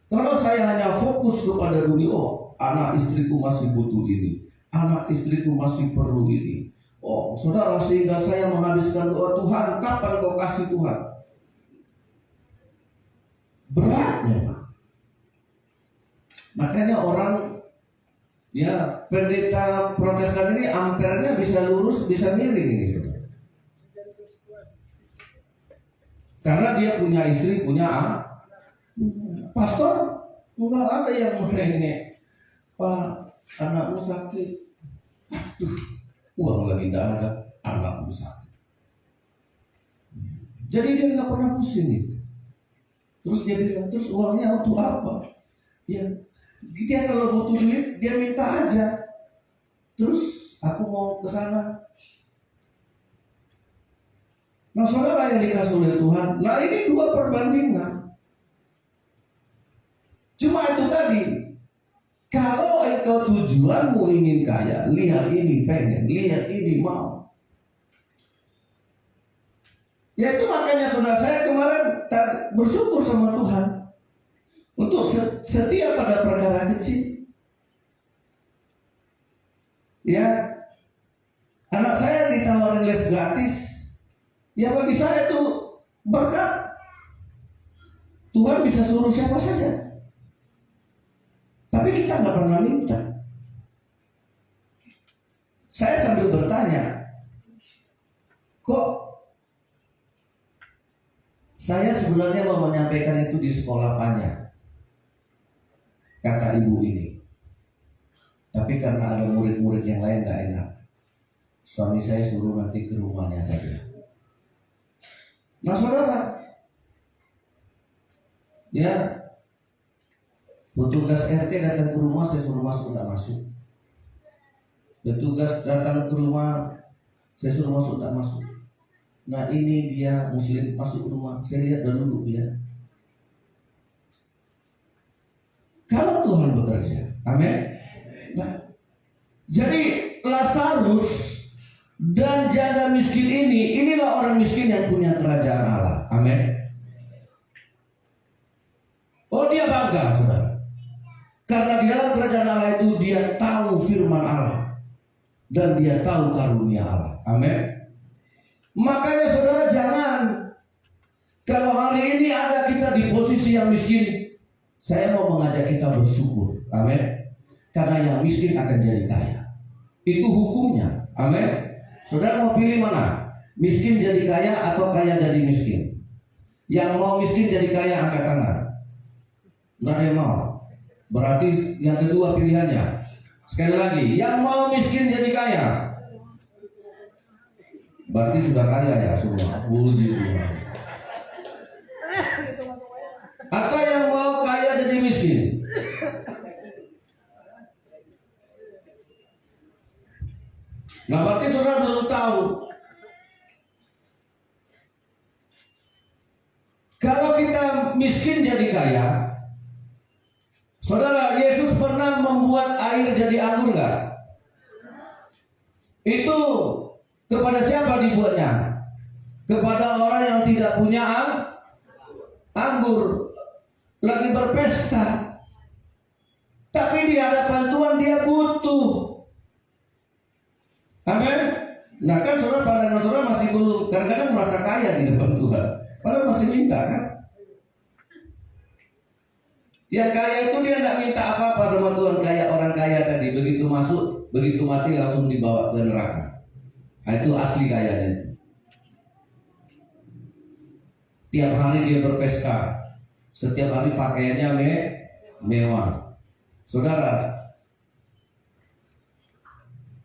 Kalau saya hanya fokus kepada dunia, anak istriku masih butuh ini, anak istriku masih perlu ini. Oh saudara, sehingga saya menghabiskan doa, Tuhan kapan kau kasih Tuhan? Beratnya Pak. Makanya orang ya pendeta Protestan ini ampernya bisa lurus, bisa miring ini saudara. Karena dia punya istri, punya pastor, enggak ada yang merengek. Pak, anakmu sakit. Aduh, uang lagi tidak ada, anakmu sakit. Jadi dia nggak pernah pusing itu. Terus dia bilang, terus uangnya untuk apa? Ya, dia kalau butuh duit, dia minta aja. Terus aku mau ke sana. Nah, saudara yang dikasih oleh Tuhan, nah ini dua perbandingan. Cuma itu tadi, kalau engkau tujuanmu ingin kaya, lihat ini pengen, lihat ini mau. Ya itu makanya saudara saya kemarin bersyukur sama Tuhan untuk setia pada perkara kecil. Ya, anak saya ditawarin les gratis. Ya bagi saya itu berkat. Tuhan bisa suruh siapa saja. Tapi kita nggak pernah minta. Saya sambil bertanya, kok saya sebenarnya mau menyampaikan itu di sekolah banyak, kata ibu ini. Tapi karena ada murid-murid yang lain nggak enak, suami saya suruh nanti ke rumahnya saja. Nah saudara, ya petugas RT datang ke rumah, saya suruh masuk, tidak masuk. Petugas datang ke rumah, saya suruh masuk, tidak masuk. Nah ini dia muslim masuk rumah, saya lihat dulu dia. Kalau Tuhan bekerja, amin. Nah, jadi Lazarus dan janda miskin ini, inilah orang miskin yang punya kerajaan Allah, amin. Oh dia bangga saudara. Karena di dalam kerajaan Allah itu dia tahu firman Allah dan dia tahu karunia Allah. Amin. Makanya saudara jangan, kalau hari ini ada kita di posisi yang miskin, saya mau mengajak kita bersyukur. Amin. Karena yang miskin akan jadi kaya. Itu hukumnya. Amin. Saudara mau pilih mana? Miskin jadi kaya atau kaya jadi miskin? Yang mau miskin jadi kaya angkat tangan. Nggak ada yang mau. Berarti yang kedua pilihannya. Sekali lagi, yang mau miskin jadi kaya. Berarti sudah kaya ya semua. Puji Tuhan. Atau yang mau kaya jadi miskin. Nah berarti saudara belum tahu. Kalau kita miskin jadi kaya, saudara, Yesus pernah membuat air jadi anggur nggak? Itu kepada siapa dibuatnya? Kepada orang yang tidak punya anggur, lagi berpesta. Tapi di hadapan Tuhan dia butuh. Amin. Nah kan saudara, pandangan saudara masih belum, kadang-kadang merasa kaya di depan Tuhan, padahal masih minta kan? Yang kaya itu dia tidak minta apa-apa sama Tuhan, kayak orang kaya tadi, begitu masuk, begitu mati langsung dibawa ke neraka. Nah, itu asli kayanya itu. Tiap hari dia berpesta, setiap hari pakaiannya mewah. Saudara,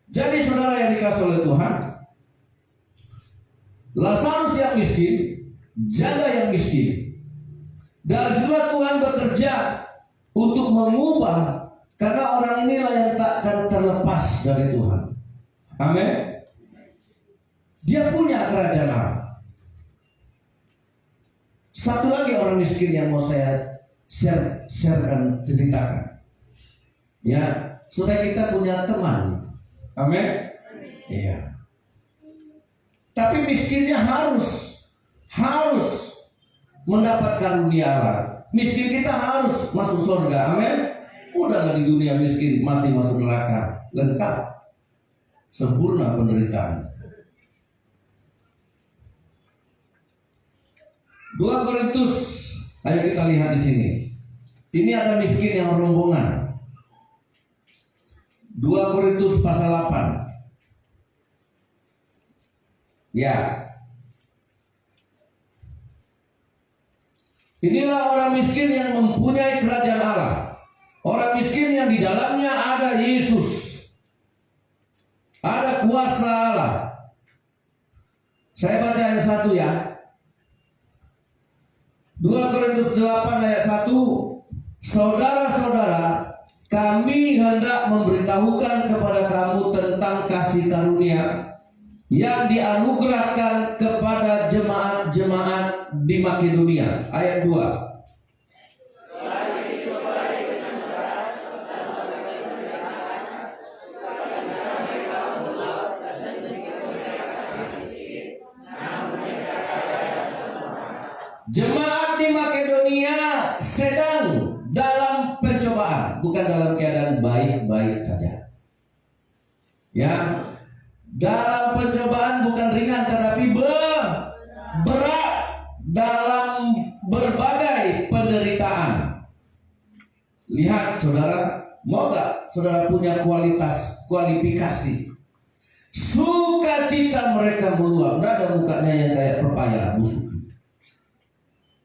jadi saudara yang dikasih oleh Tuhan, Lazarus yang miskin, janda yang miskin. Dan setelah Tuhan bekerja untuk mengubah, karena orang inilah yang tak akan terlepas dari Tuhan. Amin. Dia punya kerajaan Allah. Satu lagi orang miskin yang mau saya sharekan, ceritakan. Ya, supaya kita punya teman. Amin. Iya. Tapi miskinnya harus mendapat karunia Allah. Miskin kita harus masuk surga. Amin. Udah di dunia miskin, mati masuk neraka. Lengkap. Sempurna penderitaan. 2 Korintus, ayo kita lihat di sini. Ini ada miskin yang rombongan. 2 Korintus pasal 8. Ya. Inilah orang miskin yang mempunyai kerajaan Allah. Orang miskin yang di dalamnya ada Yesus. Ada kuasa Allah. Saya baca ayat 1 ya. 2 Korintus 8 ayat 1. Saudara-saudara, kami hendak memberitahukan kepada kamu tentang kasih karunia yang dianugerahkan kepada jemaat-jemaat di Makedonia. Ayat 2. Jemaat di Makedonia sedang dalam pencobaan, bukan dalam keadaan baik-baik saja. Ya, dalam pencobaan bukan ringan tetapi berat, dalam berbagai penderitaan. Lihat saudara, mau gak saudara punya kualifikasi? Sukacita mereka meluap. Nggak ada mukanya yang kayak pepaya busuk.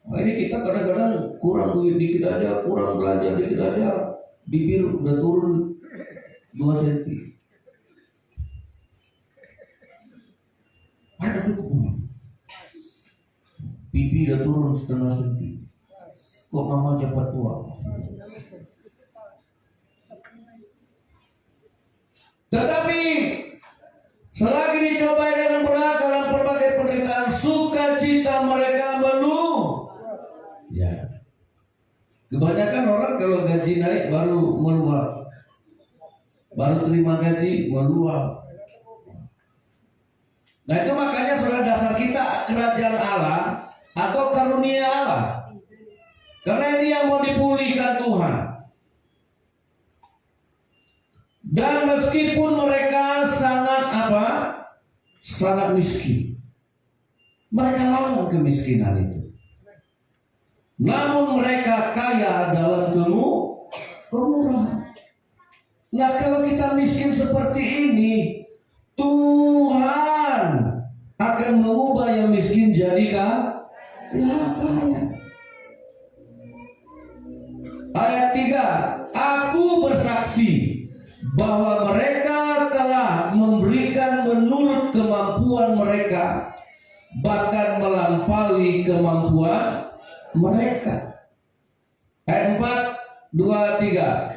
Nah, ini kita kadang-kadang kurang duit dikit aja, kurang belanja dikit aja, bibir udah turun 2 cm. Ada cukup. Pipi udah turun 1/2 cm. Kok mama cepat tua? Tetapi selagi dicobai dengan berat dalam berbagai penderitaan, sukacita mereka belum. Ya. Kebanyakan orang kalau gaji naik baru meluap. Baru terima gaji meluap. Nah itu makanya saudara, dasar kita kerajaan Allah atau karunia Allah. Karena ini yang mau dipulihkan Tuhan. Dan meskipun mereka sangat miskin, mereka lawan kemiskinan itu. Namun mereka kaya dalam kemurahan. Nah kalau kita miskin seperti ini, Tuhan akan mengubah yang miskin jadi kaya. Ayat 3, aku bersaksi bahwa mereka telah memberikan menurut kemampuan mereka, bahkan melampaui kemampuan mereka. Ayat 4, 2, 3.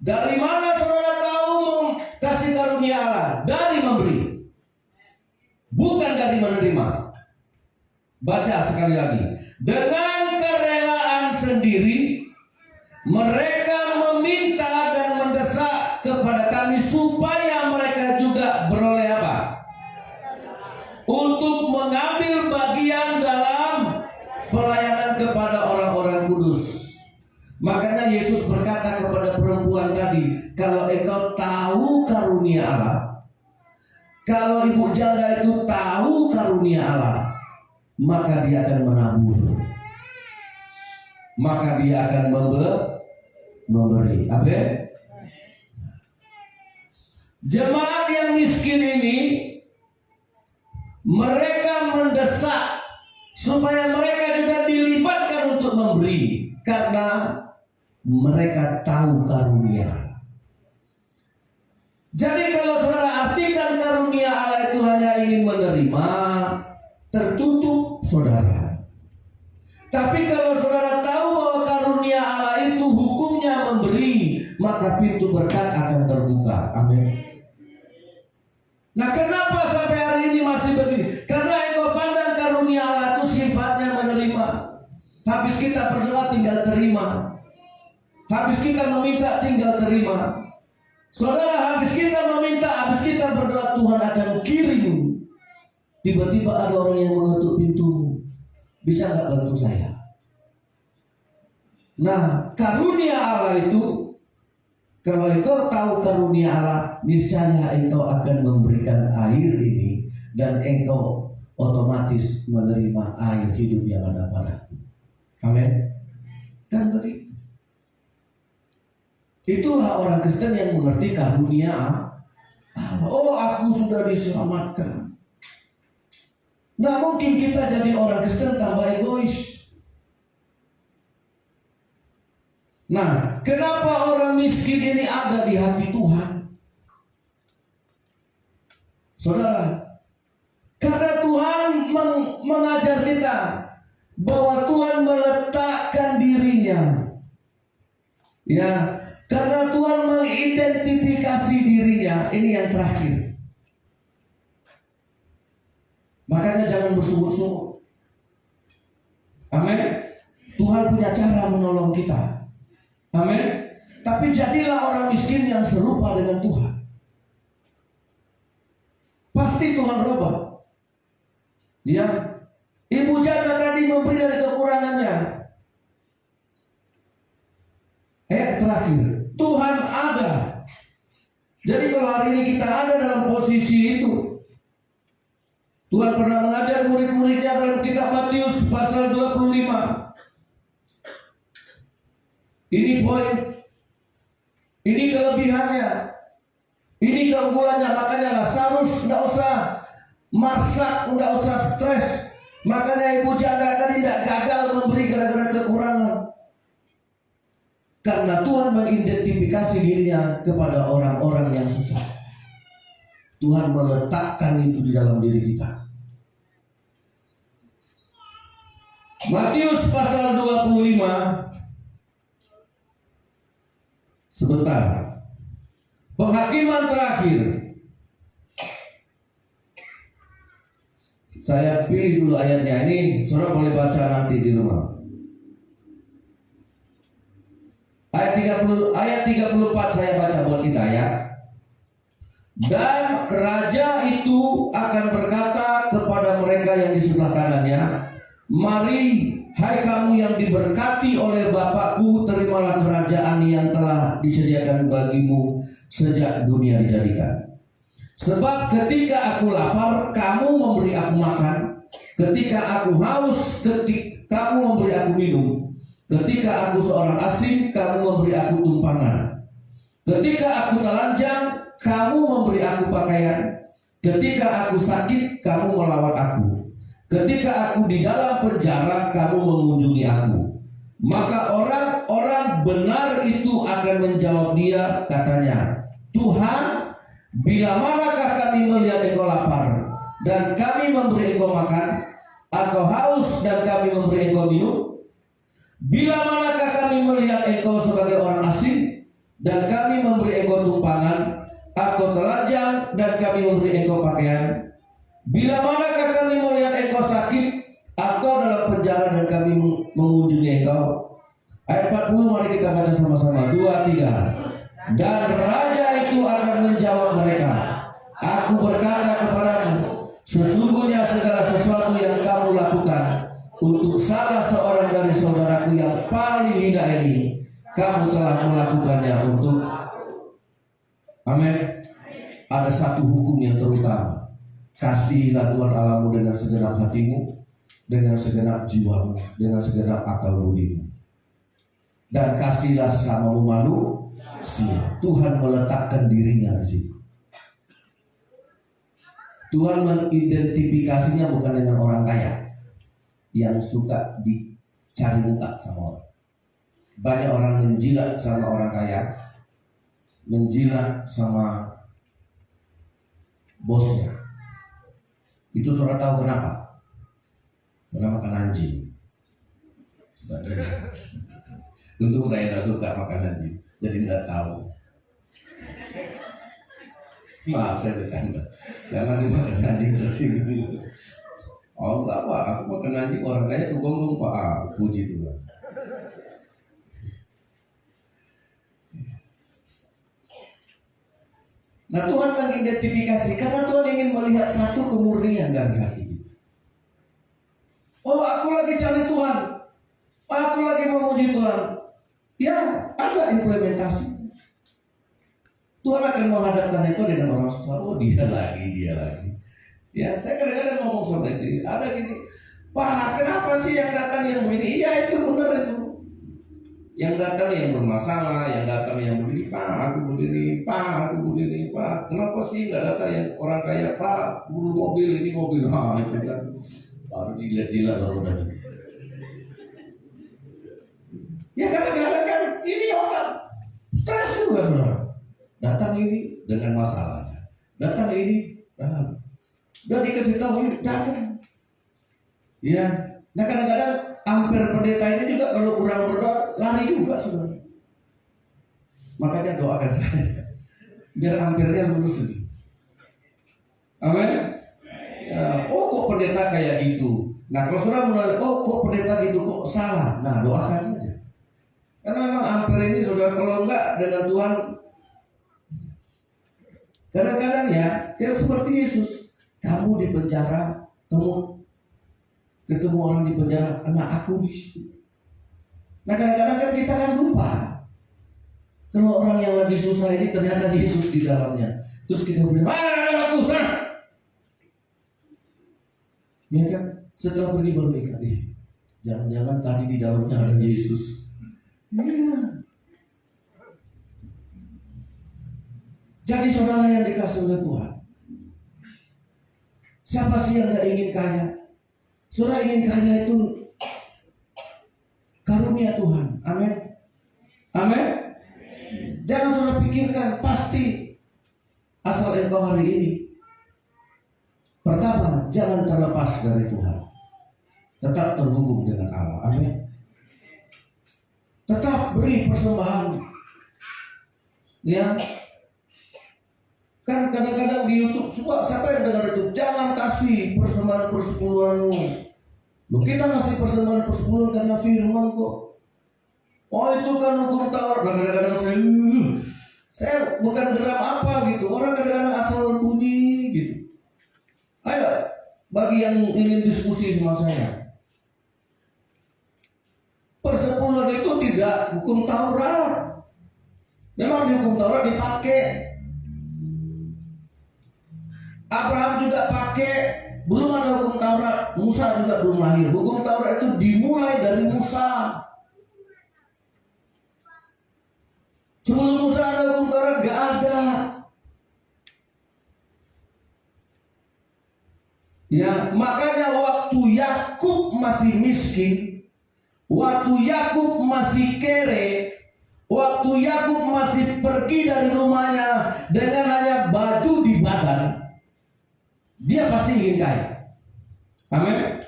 Dari mana saudara tahu kasih karunia Allah? Dari memberi, bukan dari menerima. Baca sekali lagi. Dengan kerelaan sendiri mereka meminta dan mendesak kepada kami supaya mereka juga beroleh apa? Untuk mengambil bagian dalam pelayanan kepada orang-orang kudus. Makanya Yesus berkata kepada perempuan tadi, kalau engkau tahu karunia Allah, kalau ibu janda itu tahu karunia Allah, maka dia akan menabur, maka dia akan memberi. Amin. Jemaat yang miskin ini, mereka mendesak supaya mereka juga dilibatkan untuk memberi, karena mereka tahu karunia. Jadi kalau saudara artikan karunia Allah itu hanya ingin menerima, tertutup saudara. Tapi kalau saudara tahu bahwa karunia Allah itu hukumnya memberi, maka pintu berkat akan terbuka. Amin. Nah kenapa sampai hari ini masih begini? Karena engkau pandang karunia Allah itu sifatnya menerima. Habis kita berdoa tinggal terima. Habis kita meminta tinggal terima. Saudara, habis kita meminta, habis kita berdoa, Tuhan akan kirim. Tiba-tiba ada orang yang mengetuk pintu. Bisa gak bantu saya? Nah, karunia Allah itu, kalau engkau tahu karunia Allah, niscaya engkau akan memberikan air ini dan engkau otomatis menerima air hidup yang ada padaku. Amin. Kan begitu. Itulah orang Kristen yang mengerti karunia Allah. Oh, aku sudah diselamatkan. Nggak mungkin kita jadi orang Kristen tambah egois. Nah, kenapa orang miskin ini ada di hati Tuhan? Saudara, karena Tuhan mengajar kita bahwa Tuhan meletakkan dirinya, ya, karena Tuhan mengidentifikasi dirinya. Ini yang terakhir. Makanya jangan bersungut-sungut. Amin. Tuhan punya cara menolong kita. Amin. Tapi jadilah orang miskin yang serupa dengan Tuhan. Pasti Tuhan rubah. Ya, ibu janda tadi memberi dari kekurangannya. Terakhir, Tuhan ada. Jadi kalau hari ini kita ada dalam posisi itu, Tuhan pernah mengajar murid-muridnya dalam kitab Matius pasal 25. Ini poin, ini kelebihannya, ini keunggulannya. Makanya Lazarus nggak usah masak, nggak usah stres. Makanya ibu janda tadi tidak gagal memberi gara-gara kekurangan. Karena Tuhan mengidentifikasi dirinya kepada orang-orang yang susah. Tuhan meletakkan itu di dalam diri kita. Matius pasal 25. Sebentar. Penghakiman terakhir. Saya pilih dulu ayatnya. Ini saudara boleh baca nanti di rumah. Ayat 34 saya baca buat kita ya. Dan raja itu akan berkata kepada mereka yang di sebelah kanannya, mari, hai kamu yang diberkati oleh Bapakku, terimalah kerajaan yang telah disediakan bagimu sejak dunia dijadikan. Sebab ketika aku lapar, kamu memberi aku makan. Ketika aku haus, kamu memberi aku minum. Ketika aku seorang asing, kamu memberi aku tumpangan. Ketika aku telanjang, kamu memberi aku pakaian. Ketika aku sakit, kamu melawat aku. Ketika aku di dalam penjara, kamu mengunjungi aku. Maka orang-orang benar itu akan menjawab dia, katanya, Tuhan, bila manakah kami melihat engkau lapar dan kami memberi engkau makan, atau haus dan kami memberi engkau minum? Bila manakah kami melihat engkau sebagai orang asing dan kami memberi engkau tumpangan, atau telanjang dan kami memberi engkau pakaian? Bila manakah kami melihat engkau sakit atau dalam penjara dan kami mengunjungi engkau? Ayat 40, mari kita baca sama-sama. 2, 3. Dan raja itu akan menjawab mereka, aku berkata kepadamu, sesungguhnya segala sesuatu yang kamu lakukan untuk salah seorang dari saudaraku yang paling hina ini, kamu telah melakukannya untuk. Amin. Ada satu hukum yang terutama. Kasihilah Tuhan Allahmu dengan segenap hatimu, dengan segenap jiwamu, dengan segenap akal budimu. Dan kasihilah sesamamu manusia. Tuhan meletakkan dirinya di situ. Tuhan mengidentifikasinya bukan dengan orang kaya yang suka dicari muka sama orang. Banyak orang menjilat sama orang kaya, menjilat sama bosnya. Itu saudara tahu kenapa? Karena makan anjing. Untung saya nggak suka makan anjing, jadi nggak tahu. Maaf, saya bercanda. Jangan dimakan anjing tersinggung. Oh enggak Pak, aku makan anjing orang kaya tuh gonggong Pak. Puji Tuhan. Nah, Tuhan mengidentifikasi karena Tuhan ingin melihat satu kemurnian dari hati kita. Oh, aku lagi cari Tuhan, aku lagi memuji Tuhan. Ya ada implementasi. Tuhan akan menghadapkan engkau dengan orang susah. Oh, dia lagi. Ya, saya kadang-kadang ngomong sama itu. Ada gini, Pak, kenapa sih yang datang yang begini? Iya, itu benar itu. Yang datang yang bermasalah, yang datang yang begini, Pak, aku begini, Pak. Kenapa sih nggak datang yang orang kaya, Pak? Buru mobil, ini mobil. Itu kan baru dilihat-lihat rodanya. Ya kadang-kadang kan ini otak stres juga, saudara. Datang ini dengan masalahnya, datang ini dan dikasih tahu ini datang. Ya, nah kadang-kadang hampir pendeta ini juga kalau kurang berdoa lari juga, saudara. Makanya doakan saya biar hampirnya lulus itu. Amin. Ya, oh kok pendeta kayak gitu. Nah kalau saudara mulai, oh kok pendeta gitu kok salah. Nah doakan saja. Karena memang hampir ini saudara, kalau enggak dengan Tuhan, kadang-kadang ya seperti Yesus. Kamu di penjara, kamu ketemu orang di penjara, karena aku di situ. Nah kadang-kadang kan kita kan lupa kalau orang yang lagi susah ini ternyata Yesus di dalamnya. Terus kita bilang, ada waktu sana. Ya kan, setelah pergi baru ingat, jangan-jangan tadi di dalamnya ada Yesus. Ya. Jadi saudara yang dikasih oleh Tuhan, siapa sih yang gak ingin kaya? Saudara ingin kaya itu karunia Tuhan. Amin. Amin. Jangan saudara pikirkan pasti asal engkau hari ini. Pertama, jangan terlepas dari Tuhan. Tetap terhubung dengan Allah. Amin. Tetap beri persembahan. Ya. Kan kadang-kadang di YouTube siapa yang dengar itu? Jangan kasih persembahan persepuluhanmu. Loh, kita ngasih persembahan persepuluhan karena firman kok. Oh itu kan hukum Taurat. Kadang-kadang saya bukan geram apa gitu. Orang kadang-kadang asal bunyi gitu. Ayo, bagi yang ingin diskusi sama saya, persepuluhan itu tidak hukum Taurat. Memang di hukum Taurat dipakai. Abraham juga pakai. Belum ada hukum Taurat. Musa juga belum lahir. Hukum Taurat itu dimulai dari Musa. Sebelum Musa ada hukum Taurat, gak ada. Ya, makanya waktu Yakub masih miskin, waktu Yakub masih kere, waktu Yakub masih pergi dari rumahnya dengan hanya baju di badan, dia pasti ingin kaya. Amin.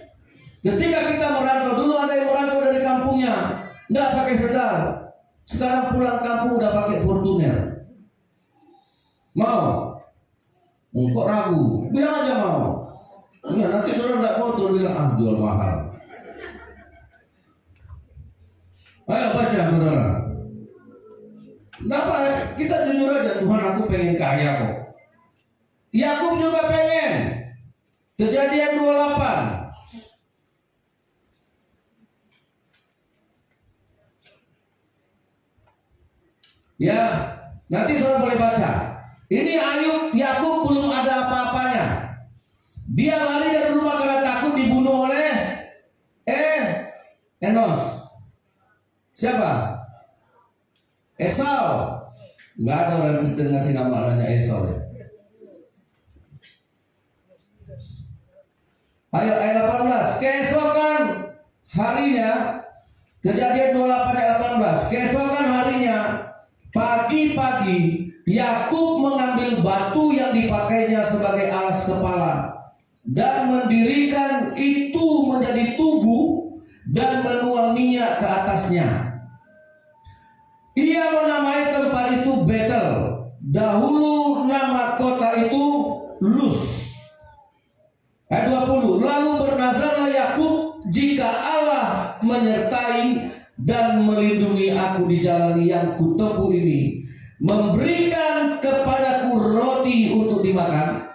Ketika kita merantau, dulu ada yang merantau dari kampungnya, nggak pakai sendal. Sekarang pulang kampung udah pakai Fortuner. Mau? Kok ragu? Bilang aja mau. Ya, nanti saudara nggak mau tuh bilang jual mahal. Ayo baca saudara. Kenapa? Kita jujur aja, Tuhan aku pengen kaya kok. Yakub juga pengen. Kejadian 28. Ya, nanti saudara boleh baca. Ini Ayub, Yakub belum ada apa-apanya. Dia lari dari rumah karena takut dibunuh oleh Enos. Siapa? Esau. Nggak ada orang Kristen ngasih nama anaknya Esau ya. Ayat 18. Keesokan harinya, Kejadian 28 ayat 18. Keesokan harinya, pagi-pagi Yakub mengambil batu yang dipakainya sebagai alas kepala dan mendirikan itu menjadi tugu dan menuang minyak ke atasnya. Ia menamai tempat itu Betel. Dahulu nama kota itu Luz. Ayat 20. Lalu bernazarlah Yakub, jika Allah menyertai dan melindungi aku di jalan yang kutempuh ini, memberikan kepadaku roti untuk dimakan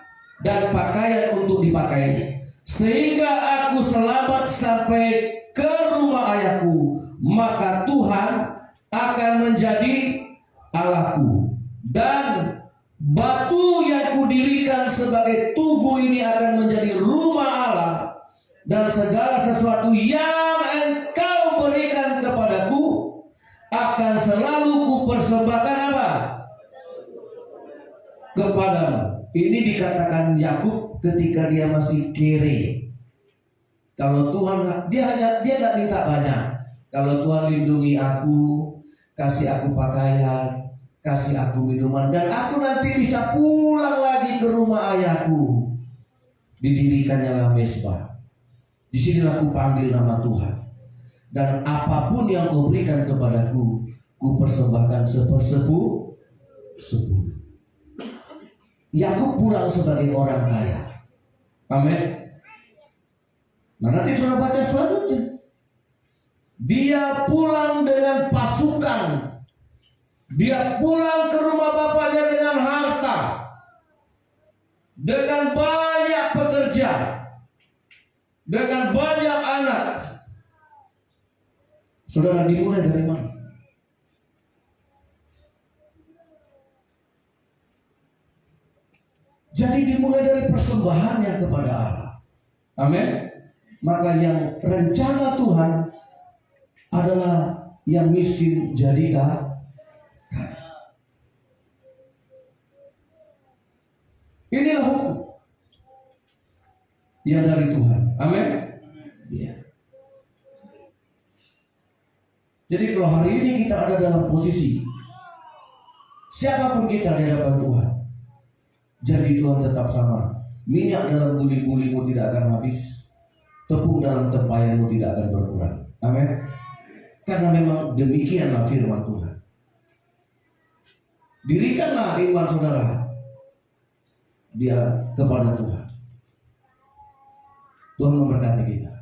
dan pakaian untuk dipakai, sehingga aku selamat sampai ke rumah ayahku, maka Tuhan akan menjadi Allahku, dan batu yang kudirikan sebagai tugu ini akan menjadi rumah Allah, dan segala sesuatu yang engkau berikan kepadaku akan selalu kupersembahkan apa? Kepadamu. Ini dikatakan Yakub ketika dia masih kere. Kalau Tuhan, dia tidak minta banyak. Kalau Tuhan lindungi aku, kasih aku pakaian, kasih aku minuman, dan aku nanti bisa pulang lagi ke rumah ayahku. Didirikannya mesbah. Disinilah aku panggil nama Tuhan. Dan apapun yang kau berikan kepadaku, ku persembahkan sepersepuluh. Yakub pulang sebagai orang kaya. Amin. Nah, nanti sudah baca selanjutnya. Dia pulang dengan pasukan. Dia pulang ke rumah bapaknya dengan harta, dengan banyak pekerja, dengan banyak anak. Saudara, dimulai dari mana? Jadi dimulai dari persembahannya kepada Allah. Amin. Maka yang rencana Tuhan adalah yang miskin jadi kaya. Inilah hukum yang dari Tuhan. Amin. Ya. Jadi kalau hari ini kita ada dalam posisi, siapapun kita di hadapan Tuhan, jadi Tuhan tetap sama. Minyak dalam buli-bulimu tidak akan habis, tepung dalam tempayanmu tidak akan berkurang. Amin. Karena memang demikianlah firman Tuhan. Dirikanlah iman saudara dia kepada Tuhan. Tuhan memberkati kita.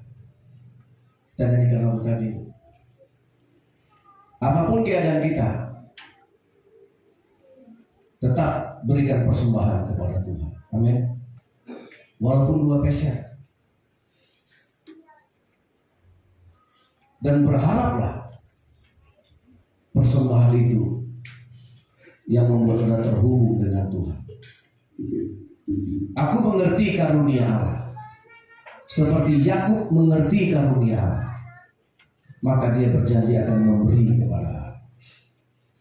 Kita nyanyikan lagu tadi. Apapun keadaan kita, tetap berikan persembahan kepada Tuhan. Amin. Walaupun 2 peser. Dan berharaplah persembahan itu yang membuat saudara terhubung dengan Tuhan. Aku mengerti karunia Allah, seperti Yakub mengerti karunia Allah, maka dia berjanji akan memberi kepada Allah.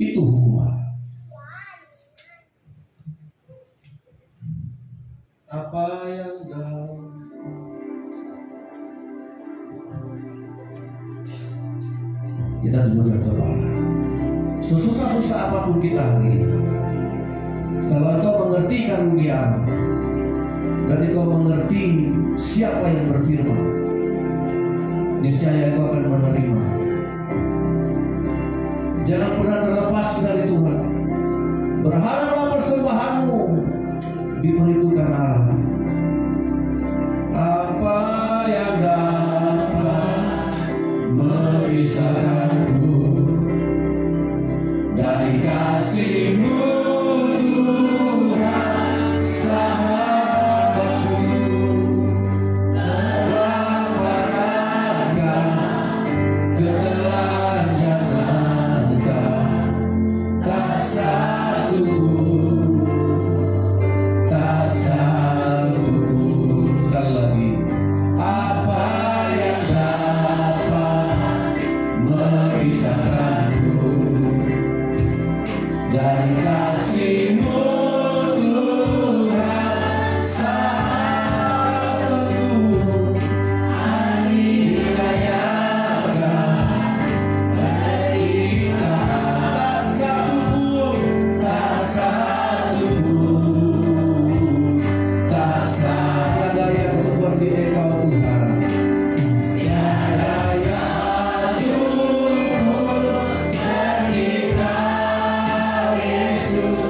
Itu hukum Allah. Apa yang kita tundukkan kepala. Sesusah-susah apapun kita hari ini, kalau engkau mengerti karunia dan engkau mengerti siapa yang berfirman, niscaya engkau akan menerima. Jangan pernah terlepas dari Tuhan. Berharaplah persembahanmu diperhitungkan Allah. Apa yang dapat memisahkanku dari kasih-Mu, Tuhan sahabatku? Kelaparan, ketelanjangan, tak satu pun. Sekali lagi, apa yang dapat memisahkanku dari kasih-Mu, Tuhan sahabatku? Aniayakan menderita, tak satu pun, tak ada yang seperti Engkau Tuhan. Tiada satu pun seperti Kau Yesus.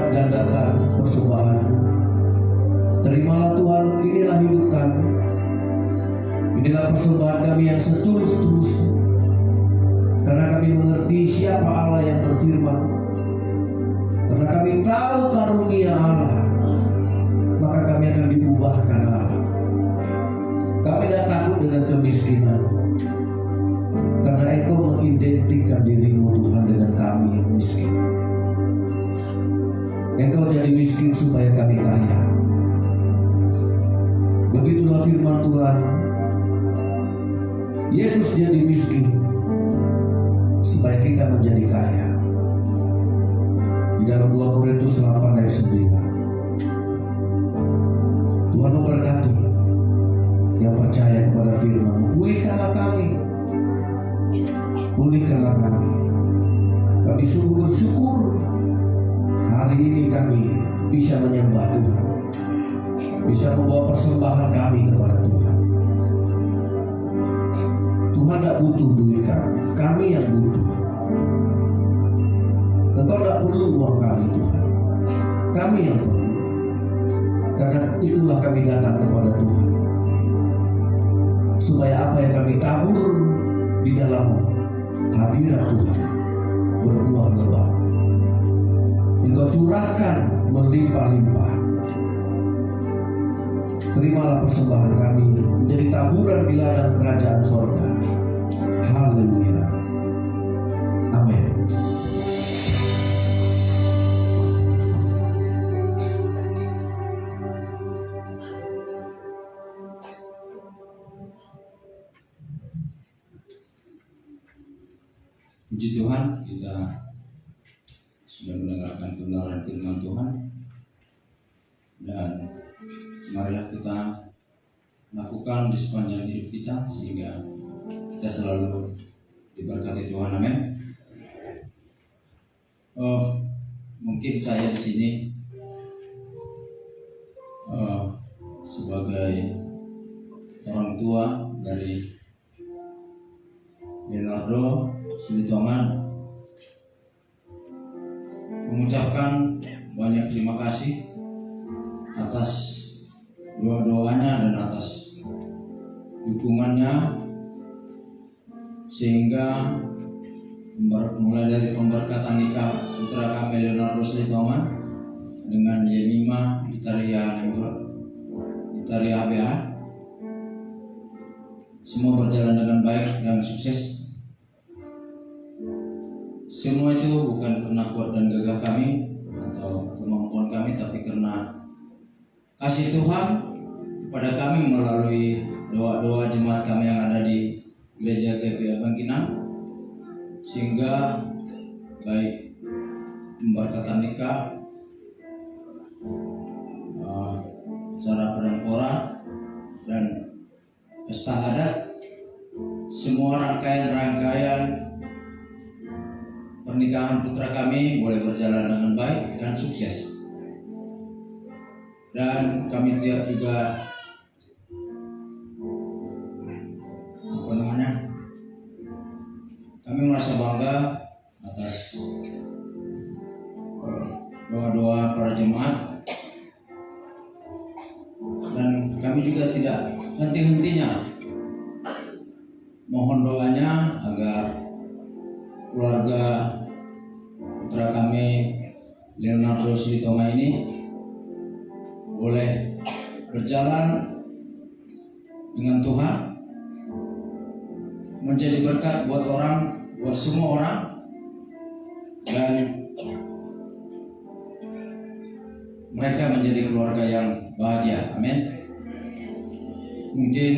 berlipat gandakan persembahan. Terimalah Tuhan, inilah hidup kami. Inilah persembahan kami yang setulus-tulusnya. Karena kami mengerti siapa Allah yang berfirman. Karena kami tahu karunia Allah, maka kami akan diubahkan Allah. Kami tidak takut dengan kemiskinan, karena Engkau mengidentikan dirimu Tuhan dengan kami yang miskin. Engkau jadi miskin supaya kami kaya. Begitulah firman Tuhan. Yesus jadi miskin supaya kita menjadi kaya. Di dalam 2 Korintus 8 ayat 9. Tuhan memberkati yang percaya kepada firman. Pulihkanlah kami. Pulihkanlah kami. Kami sungguh bersyukur hari ini kami bisa menyembah Tuhan, bisa membawa persembahan kami kepada Tuhan. Tuhan tidak butuh duit kami, kami yang butuh. Engkau tidak perlu uang kami Tuhan, kami yang perlu. Karena itulah kami datang kepada Tuhan, supaya apa yang kami tabur di dalam hadirat Tuhan berbuah lebat. Engkau curahkan melimpah-limpah. Terimalah persembahan kami menjadi taburan di ladang kerajaan sorga. Haleluya. Amin. Puji Tuhan, kita sudah mendengarkan kebenaran firman Tuhan, dan marilah kita lakukan di sepanjang hidup kita sehingga kita selalu diberkati Tuhan. Amin. Mungkin saya di sini sebagai orang tua dari Leonardo Silitongan mengucapkan banyak terima kasih atas doa-doanya dan atas dukungannya, sehingga mulai dari pemberkatan nikah putra kami Leonardo Silitongan dengan Yemima Gitaria ABA, semua berjalan dengan baik dan sukses. Semua itu bukan karena kuat dan gagah kami atau kemampuan kami, tapi karena kasih Tuhan kepada kami melalui doa-doa jemaat kami yang ada di Gereja GPA Bangkinang, sehingga baik pemberkatan nikah, acara perempuan dan pesta adat, semua rangkaian pernikahan putra kami boleh berjalan dengan baik dan sukses. Dan kami juga kami merasa bangga atas doa-doa para jemaat, dan kami juga tidak henti-hentinya mohon doanya agar keluarga putra kami Leonardo Silitongan ini boleh berjalan dengan Tuhan, menjadi berkat buat semua orang, dan mereka menjadi keluarga yang bahagia. Amin. Mungkin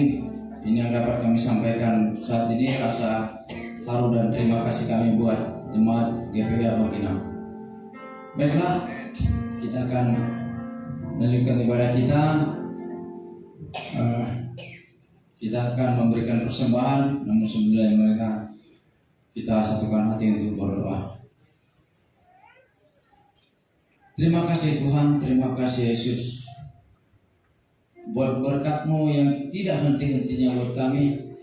ini yang dapat kami sampaikan saat ini, rasa haru dan terima kasih kami buat jemaat GPA Bangkinang. Baiklah, kita akan melanjutkan ibadah kita. Kita akan memberikan persembahan, namun sebelum mereka kita satukan hati untuk berdoa. Terima kasih Tuhan, terima kasih Yesus buat berkat-Mu yang tidak henti-hentinya buat kami,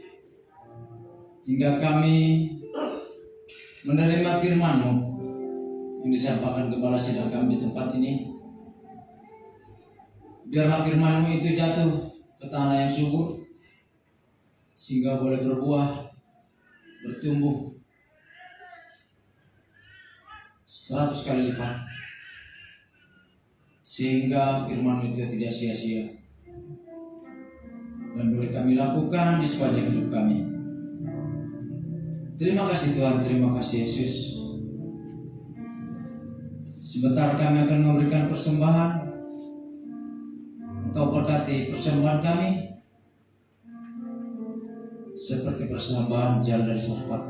hingga kami menerima firman-Mu yang disampaikan Gembala Sidang kami di tempat ini. Biarlah firman-Mu itu jatuh ke tanah yang subur, sehingga boleh berbuah, bertumbuh 100 kali lipat, sehingga firman-Mu itu tidak sia-sia dan boleh kami lakukan di sepanjang hidup kami. Terima kasih Tuhan, terima kasih Yesus. Sebentar kami akan memberikan persembahan. Engkau berkati persembahan kami seperti persembahan jalan dari Sorpat.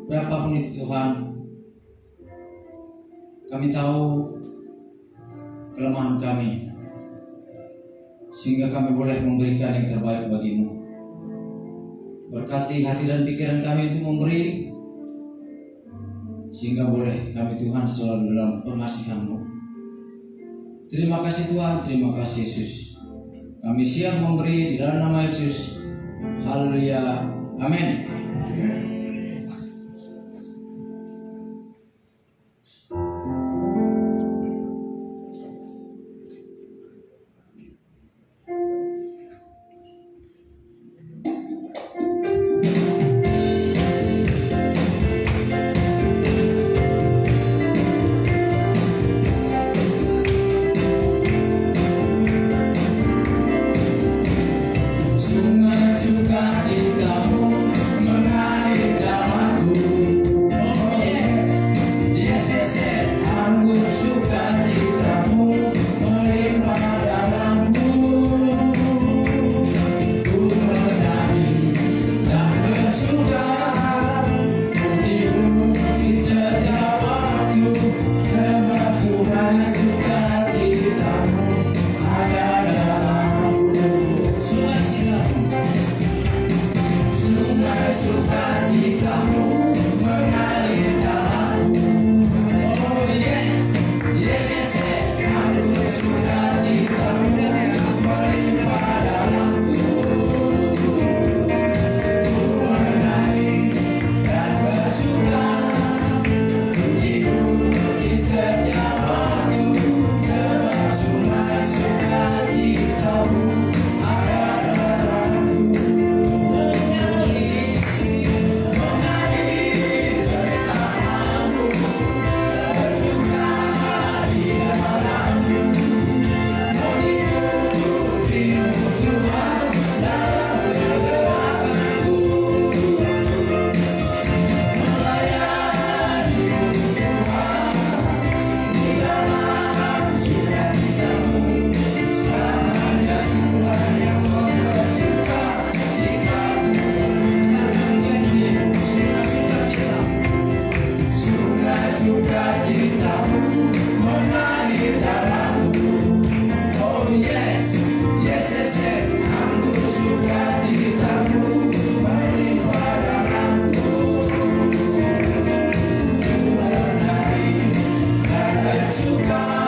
Berapapun itu Tuhan, kami tahu kelemahan kami, sehingga kami boleh memberikan yang terbaik bagimu. Berkati hati dan pikiran kami untuk memberi, sehingga boleh kami Tuhan selalu dalam pengasihan-Mu. Terima kasih Tuhan, terima kasih Yesus. Kami siap memberi di dalam nama Yesus. Haleluya, amin. Sungai sukacitamu mengalir dalamku. Oh yes, yes yes yes. Anggur sukacitamu melimpah dalamku. Ku menyanyi dan bersuka, pujimu di setiap waktu, sebab sungai sukacitamu ada dalamku. Sungai sukacitamu mengalir dalamku. Oh yes, yes yes yes. Anggur sukacitamu melimpah dalamku. Ku menari dan bersuka, pujiku di setiap waktu, sebab sungai sukacitamu ada dalamku. Sukacitamu mengalir dalamku. Oh yes, yes yes yes. Anggur sukacitamu melimpah dalamku. Ku menari dan bersuka,